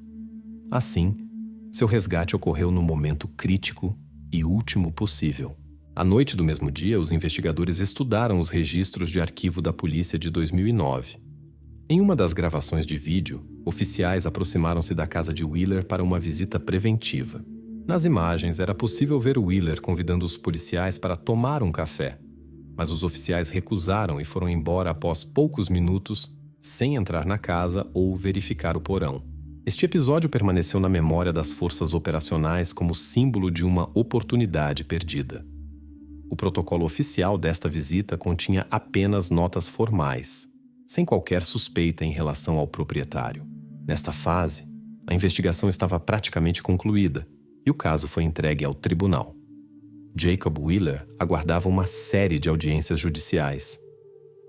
Assim, seu resgate ocorreu no momento crítico e último possível. À noite do mesmo dia, os investigadores estudaram os registros de arquivo da polícia de 2009. Em uma das gravações de vídeo, oficiais aproximaram-se da casa de Wheeler para uma visita preventiva. Nas imagens, era possível ver Wheeler convidando os policiais para tomar um café, mas os oficiais recusaram e foram embora após poucos minutos, sem entrar na casa ou verificar o porão. Este episódio permaneceu na memória das forças operacionais como símbolo de uma oportunidade perdida. O protocolo oficial desta visita continha apenas notas formais, sem qualquer suspeita em relação ao proprietário. Nesta fase, a investigação estava praticamente concluída e o caso foi entregue ao tribunal. Jacob Wheeler aguardava uma série de audiências judiciais.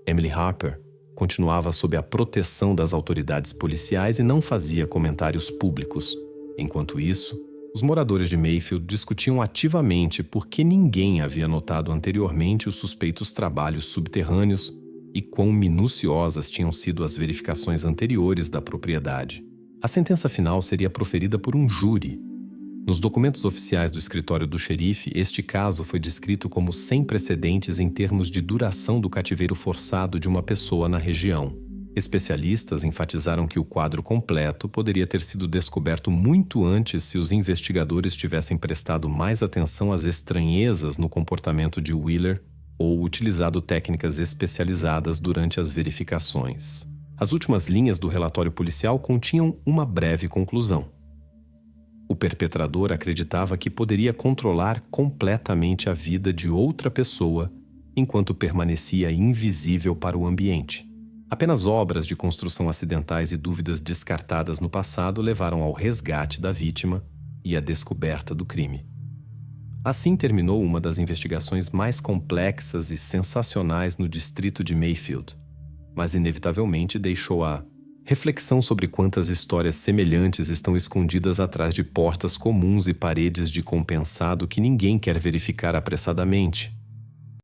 Emily Harper continuava sob a proteção das autoridades policiais e não fazia comentários públicos. Enquanto isso, os moradores de Mayfield discutiam ativamente por que ninguém havia notado anteriormente os suspeitos trabalhos subterrâneos e quão minuciosas tinham sido as verificações anteriores da propriedade. A sentença final seria proferida por um júri. Nos documentos oficiais do escritório do xerife, este caso foi descrito como sem precedentes em termos de duração do cativeiro forçado de uma pessoa na região. Especialistas enfatizaram que o quadro completo poderia ter sido descoberto muito antes se os investigadores tivessem prestado mais atenção às estranhezas no comportamento de Wheeler ou utilizado técnicas especializadas durante as verificações. As últimas linhas do relatório policial continham uma breve conclusão. O perpetrador acreditava que poderia controlar completamente a vida de outra pessoa enquanto permanecia invisível para o ambiente. Apenas obras de construção acidentais e dúvidas descartadas no passado levaram ao resgate da vítima e à descoberta do crime. Assim terminou uma das investigações mais complexas e sensacionais no distrito de Mayfield, mas inevitavelmente deixou a reflexão sobre quantas histórias semelhantes estão escondidas atrás de portas comuns e paredes de compensado que ninguém quer verificar apressadamente.